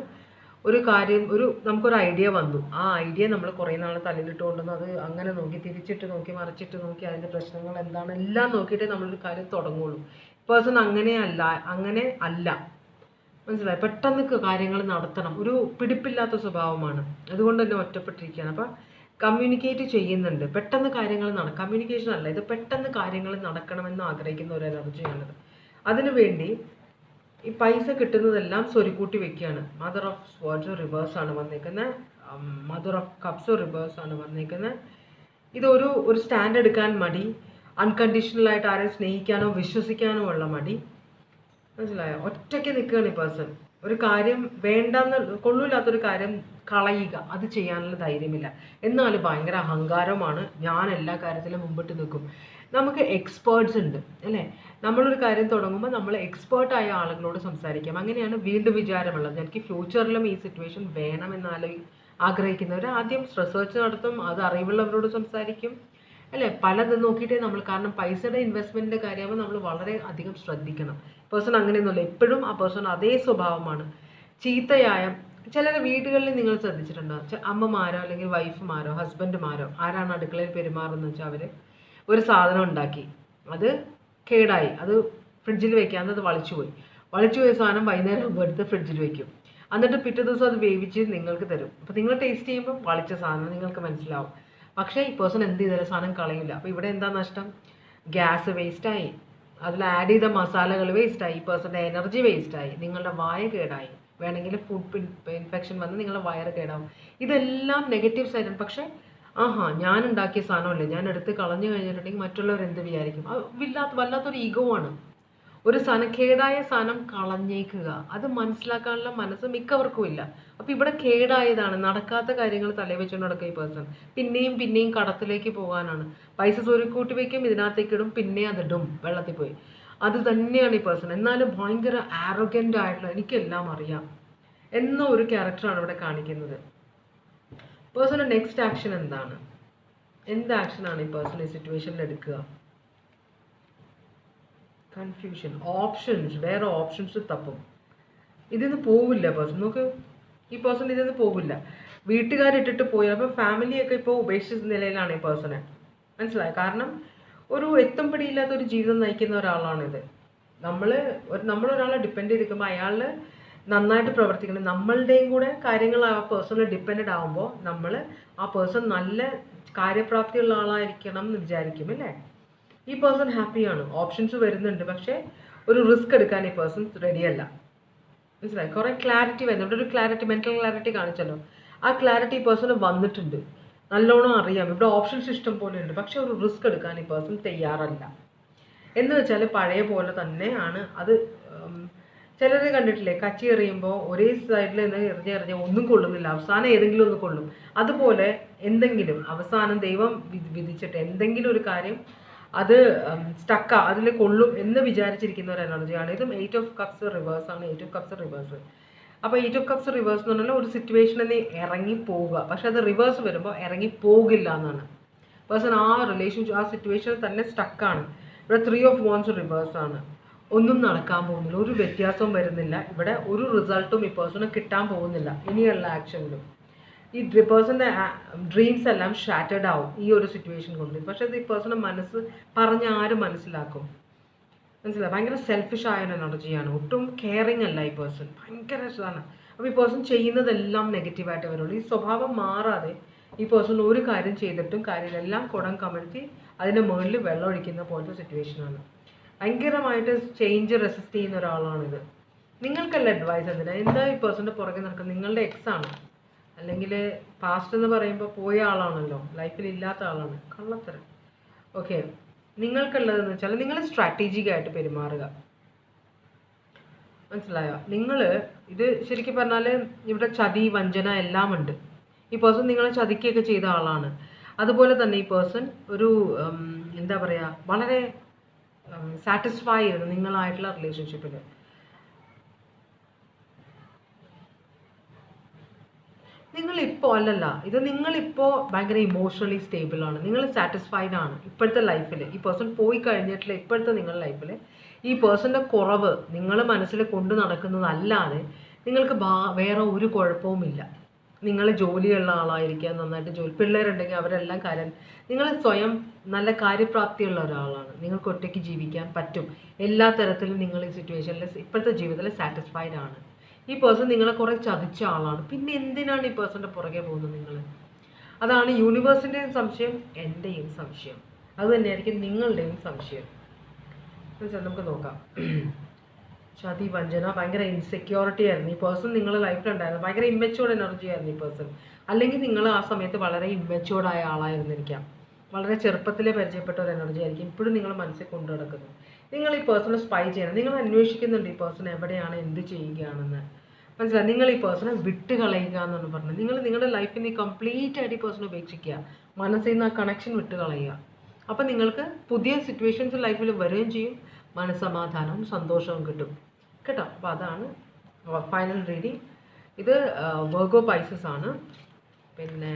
ഒരു കാര്യം നമുക്കൊരു ഐഡിയ വന്നു, ആ ഐഡിയ നമ്മൾ കുറേ നാൾ തലയിലിട്ട് കൊണ്ടുവന്ന് അത് അങ്ങനെ നോക്കി തിരിച്ചിട്ട് നോക്കി മറിച്ചിട്ട് നോക്കി അതിൻ്റെ പ്രശ്നങ്ങൾ എന്താണ് എല്ലാം നോക്കിയിട്ടേ നമ്മളൊരു കാര്യം തുടങ്ങുള്ളൂ. പേഴ്സൺ അങ്ങനെ അല്ല. മനസ്സിലായി? പെട്ടെന്ന് കാര്യങ്ങൾ നടത്തണം. ഒരു പിടിപ്പില്ലാത്ത സ്വഭാവമാണ്. അതുകൊണ്ട് തന്നെ ഒറ്റപ്പെട്ടിരിക്കുകയാണ്. അപ്പം കമ്മ്യൂണിക്കേറ്റ് ചെയ്യുന്നുണ്ട്, പെട്ടെന്ന് കാര്യങ്ങൾ കമ്മ്യൂണിക്കേഷൻ അല്ല ഇത്, പെട്ടെന്ന് കാര്യങ്ങൾ നടക്കണമെന്ന് ആഗ്രഹിക്കുന്ന ഒരു എനർജിയാണിത്. അതിനുവേണ്ടി ഈ പൈസ കിട്ടുന്നതെല്ലാം സ്വരുക്കൂട്ടി വെക്കുകയാണ്. മദർ ഓഫ് സ്വർഡ്സ് റിവേഴ്സ് ആണ് വന്നേക്കുന്നത്, മദർ ഓഫ് കപ്സ് റിവേഴ്സ് ആണ് വന്നേക്കുന്നത്. ഇതൊരു സ്റ്റാൻഡ് എടുക്കാൻ മടി, അൺകണ്ടീഷണലായിട്ട് ആരെയും സ്നേഹിക്കാനോ വിശ്വസിക്കാനോ ഉള്ള മടി. മനസ്സിലായോ? ഒറ്റയ്ക്ക് നിൽക്കുകയാണ് ഈ പേഴ്സൺ. ഒരു കാര്യം കൊള്ളൂല്ലാത്തൊരു കാര്യം കളയുക, അത് ചെയ്യാനുള്ള ധൈര്യമില്ല. എന്നാലും ഭയങ്കര അഹങ്കാരമാണ്. ഞാൻ എല്ലാ കാര്യത്തിലും മുമ്പിട്ട് നിൽക്കും. നമുക്ക് എക്സ്പേർട്സ് ഉണ്ട് അല്ലേ? നമ്മളൊരു കാര്യം തുടങ്ങുമ്പോൾ നമ്മൾ എക്സ്പേർട്ടായ ആളുകളോട് സംസാരിക്കാം. അങ്ങനെയാണ് വീണ്ടും വിചാരമുള്ളത്. എനിക്ക് ഫ്യൂച്ചറിലും ഈ സിറ്റുവേഷൻ വേണമെന്ന് ആഗ്രഹിക്കുന്നവർ ആദ്യം റിസർച്ച് നടത്തും, അത് അറിവുള്ളവരോട് സംസാരിക്കും അല്ലേ? പലത് നോക്കിയിട്ടേ നമ്മൾ, കാരണം പൈസയുടെ ഇൻവെസ്റ്റ്മെൻറ്റിൻ്റെ കാര്യമാകുമ്പോൾ നമ്മൾ വളരെ അധികം ശ്രദ്ധിക്കണം. പേഴ്സൺ അങ്ങനെയൊന്നുമില്ല, എപ്പോഴും ആ പേഴ്സൺ അതേ സ്വഭാവമാണ്. ചീത്തയായ ചില വീടുകളിൽ നിങ്ങൾ ശ്രദ്ധിച്ചിട്ടുണ്ടോ, അമ്മമാരോ അല്ലെങ്കിൽ വൈഫുമാരോ ഹസ്ബൻഡുമാരോ ആരാണ് അടുക്കളയിൽ പെരുമാറുന്നത് വെച്ചാൽ അവർ ഒരു സാധനം ഉണ്ടാക്കി, അത് കേടായി, അത് ഫ്രിഡ്ജിൽ വെക്കാതെ അത് വളിച്ചു പോയ സാധനം വൈകുന്നേരം ആകുമ്പോൾ എടുത്ത് ഫ്രിഡ്ജിൽ വെക്കും. എന്നിട്ട് പിറ്റേ ദിവസം അത് വേവിച്ച് നിങ്ങൾക്ക് തരും. അപ്പോൾ നിങ്ങൾ ടേസ്റ്റ് ചെയ്യുമ്പോൾ വളിച്ച സാധനം നിങ്ങൾക്ക് മനസ്സിലാവും. പക്ഷേ ഈ പേഴ്സൺ എന്ത് ചെയ്താലും സാധനം കളയില്ല. അപ്പോൾ ഇവിടെ എന്താ നഷ്ടം? ഗ്യാസ് വേസ്റ്റായി, അതിൽ ആഡ് ചെയ്ത മസാലകൾ വേസ്റ്റായി, ഈ പേഴ്സൻ്റെ എനർജി വേസ്റ്റായി, നിങ്ങളുടെ വായ കേടായി, വേണമെങ്കിൽ ഫുഡ് ഇൻഫെക്ഷൻ വന്ന് നിങ്ങളുടെ വയറ് കേടാവും. ഇതെല്ലാം നെഗറ്റീവ് സൈഡാണ്. പക്ഷേ ഞാൻ ഉണ്ടാക്കിയ സാധനമല്ലേ, ഞാൻ എടുത്ത് കളഞ്ഞു കഴിഞ്ഞിട്ടുണ്ടെങ്കിൽ മറ്റുള്ളവർ എന്ത് വിചാരിക്കും? വല്ലാത്തൊരു ഈഗോ ആണ്. ഒരു സാധനം, കേടായ സാധനം കളഞ്ഞേക്കുക, അത് മനസ്സിലാക്കാനുള്ള മനസ്സ് മിക്കവർക്കും ഇല്ല. അപ്പോൾ ഇവിടെ കേടായതാണ്, നടക്കാത്ത കാര്യങ്ങൾ തലയിൽ വെച്ചുകൊണ്ട് നടക്കുക ഈ പേഴ്സൺ. പിന്നെയും കടത്തിലേക്ക് പോകാനാണ്. പൈസ സ്വരുക്കൂട്ടി വയ്ക്കും, ഇതിനകത്തേക്ക് ഇടും, പിന്നെ അതിടും, വെള്ളത്തിൽ പോയി. അത് തന്നെയാണ് ഈ പേഴ്സൺ. എന്നാലും ഭയങ്കര ആരോഗ്യൻ്റ് ആയിട്ടുള്ള, എനിക്കെല്ലാം അറിയാം എന്ന ഒരു ക്യാരക്ടറാണ് ഇവിടെ കാണിക്കുന്നത്. പേഴ്സണിൻ്റെ നെക്സ്റ്റ് ആക്ഷൻ എന്താണ്? എന്ത് ആക്ഷനാണ് ഈ പേഴ്സൺ ഈ സിറ്റുവേഷനിൽ എടുക്കുക? കൺഫ്യൂഷൻ, ഓപ്ഷൻസ്, വേറെ ഓപ്ഷൻസ് തപ്പും. ഇതിന്ന് പോവില്ല പേഴ്സൺ. നോക്ക്, ഈ പേഴ്സൺ ഇതിന്ന് പോവില്ല. വീട്ടുകാരിട്ടിട്ട് പോയി. അപ്പോൾ ഫാമിലിയൊക്കെ ഇപ്പോൾ ഉപേക്ഷിച്ച നിലയിലാണ് ഈ പേഴ്സണെ. മനസ്സിലായി? കാരണം ഒരു എത്തും പിടിയില്ലാത്ത ഒരു ജീവിതം നയിക്കുന്ന ഒരാളാണിത്. നമ്മളൊരാളെ ഡിപ്പെൻഡ് ചെയ്തിരിക്കുമ്പോൾ അയാൾ നന്നായിട്ട് പ്രവർത്തിക്കണം. നമ്മളുടെയും കൂടെ കാര്യങ്ങൾ ആ പേഴ്സണിൽ ഡിപ്പെൻഡ് ആകുമ്പോൾ നമ്മൾ ആ പേഴ്സൺ നല്ല കാര്യപ്രാപ്തിയുള്ള ആളായിരിക്കണം എന്ന് വിചാരിക്കും, അല്ലേ? ഈ പേഴ്സൺ ഹാപ്പിയാണ്, ഓപ്ഷൻസ് വരുന്നുണ്ട്, പക്ഷേ ഒരു റിസ്ക് എടുക്കാൻ ഈ പേഴ്സൺ റെഡിയല്ല. മനസ്സിലായി? കുറേ ക്ലാരിറ്റി വരുന്നു. ഇവിടെ ഒരു ക്ലാരിറ്റി, മെൻ്റൽ ക്ലാരിറ്റി കാണിച്ചല്ലോ. ആ ക്ലാരിറ്റി ഈ പേഴ്സണ് വന്നിട്ടുണ്ട്, നല്ലോണം അറിയാം. ഇവിടെ ഓപ്ഷൻസ് ഇഷ്ടം പോലെ ഉണ്ട്, പക്ഷെ ഒരു റിസ്ക് എടുക്കാൻ ഈ പേഴ്സൺ തയ്യാറല്ല. എന്ന് വെച്ചാൽ പഴയ പോലെ തന്നെയാണ് അത്. ചിലർ കണ്ടിട്ടില്ലേ, കച്ചി എറിയുമ്പോൾ ഒരേ സൈഡിൽ നിന്ന് എറിഞ്ഞ് ഒന്നും കൊള്ളുന്നില്ല, അവസാനം ഏതെങ്കിലും ഒന്ന് കൊള്ളും. അതുപോലെ എന്തെങ്കിലും അവസാനം ദൈവം വിധിച്ചിട്ട് എന്തെങ്കിലും ഒരു കാര്യം അത് അതിൽ കൊള്ളും എന്ന് വിചാരിച്ചിരിക്കുന്ന ഒരു എനർജിയാണ്. ഇതും 8 of Cups റിവേഴ്സ് ആണ്. 8 of Cups റിവേഴ്സ്. അപ്പോൾ 8 of Cups റിവേഴ്സ് എന്ന് പറഞ്ഞാൽ ഒരു സിറ്റുവേഷനിൽ നിന്ന് ഇറങ്ങി പോവുക, പക്ഷെ അത് റിവേഴ്സ് വരുമ്പോൾ ഇറങ്ങി പോകില്ല എന്നാണ്. പേഴ്സൺ ആ റിലേഷൻഷിപ്പ്, ആ സിറ്റുവേഷനിൽ തന്നെ സ്റ്റക്കാണ്. ഇവിടെ 3 of Wands റിവേഴ്സ് ആണ്. ഒന്നും നടക്കാൻ പോകുന്നില്ല, ഒരു വ്യത്യാസവും വരുന്നില്ല. ഇവിടെ ഒരു റിസൾട്ടും ഈ പേഴ്സണ് കിട്ടാൻ പോകുന്നില്ല ഇനിയുള്ള ആക്ഷനിലും. ഈ പേഴ്സൻ്റെ ഡ്രീംസ് എല്ലാം ഷാറ്റേഡ് ആവും ഈ ഒരു സിറ്റുവേഷൻ കൊണ്ട്. പക്ഷേ ഇത് ഈ പേഴ്സൻ്റെ മനസ്സ് പറഞ്ഞ് ആരും മനസ്സിലാക്കും? മനസ്സിലായി? ഭയങ്കര സെൽഫിഷ് ആയ ഒരു എനർജിയാണ്. ഒട്ടും കെയറിങ് അല്ല ഈ പേഴ്സൺ, ഭയങ്കര ഇഷ്ടമാണ്. അപ്പോൾ ഈ പേഴ്സൺ ചെയ്യുന്നതെല്ലാം നെഗറ്റീവായിട്ട് വരുള്ളൂ. ഈ സ്വഭാവം മാറാതെ ഈ പേഴ്സൺ ഒരു കാര്യം ചെയ്തിട്ടും കാര്യമെല്ലാം കുടം കമഴ്ത്തി അതിൻ്റെ മുകളിൽ വെള്ളം ഒഴിക്കുന്ന പോലത്തെ സിറ്റുവേഷനാണ്. ഭയങ്കരമായിട്ട് ചേഞ്ച് റെസിസ്റ്റ് ചെയ്യുന്ന ഒരാളാണിത്. നിങ്ങൾക്കല്ല അഡ്വൈസ് എന്തിനാ? എന്താ ഈ പേഴ്സൻ്റെ പുറകെ നടക്കുന്നത്? നിങ്ങളുടെ എക്സ് ആണ്, അല്ലെങ്കിൽ പാസ്റ്റ് എന്ന് പറയുമ്പോൾ പോയ ആളാണല്ലോ, ലൈഫിൽ ഇല്ലാത്ത ആളാണ്. കള്ളത്തരം. ഓക്കെ, നിങ്ങൾക്കുള്ളതെന്ന് വെച്ചാൽ നിങ്ങൾ സ്ട്രാറ്റജിക്കായിട്ട് പെരുമാറുക. മനസ്സിലായോ? നിങ്ങൾ ഇത് ശരിക്കും പറഞ്ഞാൽ ഇവിടെ ചതി, വഞ്ചന എല്ലാം ഉണ്ട്. ഈ പേഴ്സൺ നിങ്ങളെ ചതിക്കുകയൊക്കെ ചെയ്ത ആളാണ്. അതുപോലെ തന്നെ ഈ പേഴ്സൺ ഒരു എന്താ പറയുക, വളരെ സാറ്റിസ്ഫൈ ചെയ്യുന്നു നിങ്ങളായിട്ടുള്ള റിലേഷൻഷിപ്പിൽ. നിങ്ങളിപ്പോൾ ഇത് നിങ്ങളിപ്പോൾ ഭയങ്കര ഇമോഷണലി സ്റ്റേബിളാണ്, നിങ്ങൾ സാറ്റിസ്ഫൈഡ് ആണ് ഇപ്പോഴത്തെ ലൈഫിൽ. ഈ പേഴ്സൺ പോയി കഴിഞ്ഞിട്ടുള്ള ഇപ്പോഴത്തെ നിങ്ങളുടെ ലൈഫിൽ ഈ പേഴ്സൻ്റെ കുറവ് നിങ്ങൾ മനസ്സിൽ കൊണ്ട് നടക്കുന്നതല്ലാതെ നിങ്ങൾക്ക് വേറെ ഒരു കുഴപ്പവുമില്ല. നിങ്ങൾ ജോലിയുള്ള ആളായിരിക്കുക, നന്നായിട്ട് പിള്ളേരുണ്ടെങ്കിൽ അവരെല്ലാം നിങ്ങൾ സ്വയം നല്ല കാര്യപ്രാപ്തിയുള്ള ഒരാളാണ്. നിങ്ങൾക്ക് ഒറ്റയ്ക്ക് ജീവിക്കാൻ പറ്റും. എല്ലാ തരത്തിലും നിങ്ങൾ ഈ സിറ്റുവേഷനിൽ ഇപ്പോഴത്തെ ജീവിതത്തിൽ സാറ്റിസ്ഫൈഡ് ആണ്. ഈ പേഴ്സൺ നിങ്ങളെ കുറേ ചതിച്ച ആളാണ്. പിന്നെ എന്തിനാണ് ഈ പേഴ്സൻ്റെ പുറകെ പോകുന്നത് നിങ്ങൾ? അതാണ് യൂണിവേഴ്സിൻ്റെയും സംശയം, എൻ്റെയും സംശയം. അത് തന്നെയായിരിക്കും നിങ്ങളുടെയും സംശയം. നമുക്ക് നോക്കാം. ചതി, വഞ്ചന, ഭയങ്കര ഇൻസെക്യൂരിറ്റി ആയിരുന്നു ഈ പേഴ്സൺ നിങ്ങളുടെ ലൈഫിലുണ്ടായിരുന്നു. ഭയങ്കര ഇമ്മച്യൂർഡ് എനർജി ആയിരുന്നു ഈ പേഴ്സൺ. അല്ലെങ്കിൽ നിങ്ങൾ ആ സമയത്ത് വളരെ ഇമ്മച്യൂർഡായ ആളായിരുന്നിരിക്കാം. വളരെ ചെറുപ്പത്തിലെ പരിചയപ്പെട്ട ഒരു എനർജി ആയിരിക്കും ഇപ്പോഴും നിങ്ങൾ മനസ്സിൽ കൊണ്ടു നടക്കുന്നത്. നിങ്ങൾ ഈ പേഴ്സണെ സ്പൈ ചെയ്യണം. നിങ്ങൾ അന്വേഷിക്കുന്നുണ്ട് ഈ പേഴ്സൺ എവിടെയാണ്, എന്ത് ചെയ്യുകയാണെന്ന്. മനസ്സിലായി? നിങ്ങൾ ഈ പേഴ്സണെ വിട്ട് കളയുക എന്നാണ് പറഞ്ഞത്. നിങ്ങൾ നിങ്ങളുടെ ലൈഫിൽ നിന്ന് കംപ്ലീറ്റ് ആയിട്ട് ഈ പേഴ്സണെ ഉപേക്ഷിക്കുക, മനസ്സിൽ നിന്ന് ആ കണക്ഷൻ വിട്ട് കളയുക. അപ്പം നിങ്ങൾക്ക് പുതിയ സിറ്റുവേഷൻസ് ലൈഫിൽ വരികയും ചെയ്യും, മനസ്സമാധാനവും സന്തോഷവും കിട്ടും കേട്ടോ. അപ്പോൾ അതാണ് ഫൈനൽ റീഡിങ്. ഇത് വെർഗോ പൈസസ് ആണ്. പിന്നെ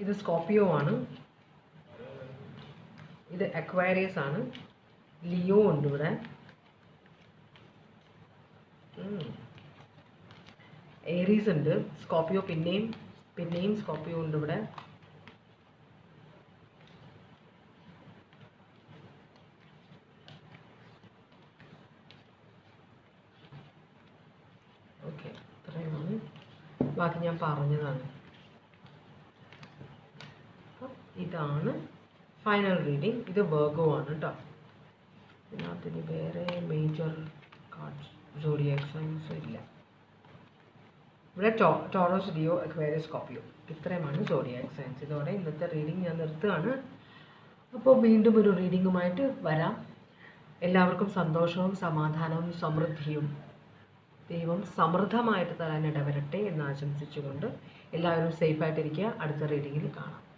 ഇത് സ്കോർപ്പിയോ ആണ്. ഇത് അക്വാരിയസ് ആണ്. ലിയോ ഉണ്ട് ഇവിടെ. ഏരീസ് ഉണ്ട്. സ്കോർപ്പിയോ പിന്നെയും സ്കോർപ്പിയോ ഉണ്ട് ഇവിടെ. ബാക്കി ഞാൻ പറഞ്ഞതാണ്. ഇതാണ് ഫൈനൽ റീഡിങ്. ഇത് വെർഗോ ആണ് കേട്ടോ. ഇതിനകത്തിന് വേറെ മേജർ കാർഡ്സ് സോഡിയാക് സൈൻസ് ഇല്ല. ഇവിടെ ടോറസ്, ലിയോ, അക്വേറിയസ്, സ്കോർപ്പിയോ ഇത്രയുമാണ് സോഡിയാക് സൈൻസ്. ഇതോടെ ഇന്നത്തെ റീഡിങ് ഞാൻ നിർത്തുകയാണ്. അപ്പോൾ വീണ്ടും ഒരു റീഡിങ്ങുമായിട്ട് വരാം. എല്ലാവർക്കും സന്തോഷവും സമാധാനവും സമൃദ്ധിയും ദൈവം സമൃദ്ധമായിട്ട് തരാൻ ഇടവരട്ടെ എന്ന് ആശംസിച്ചുകൊണ്ട് എല്ലാവരും സേഫായിട്ടിരിക്കുക. അടുത്ത റീഡിങ്ങിൽ കാണാം.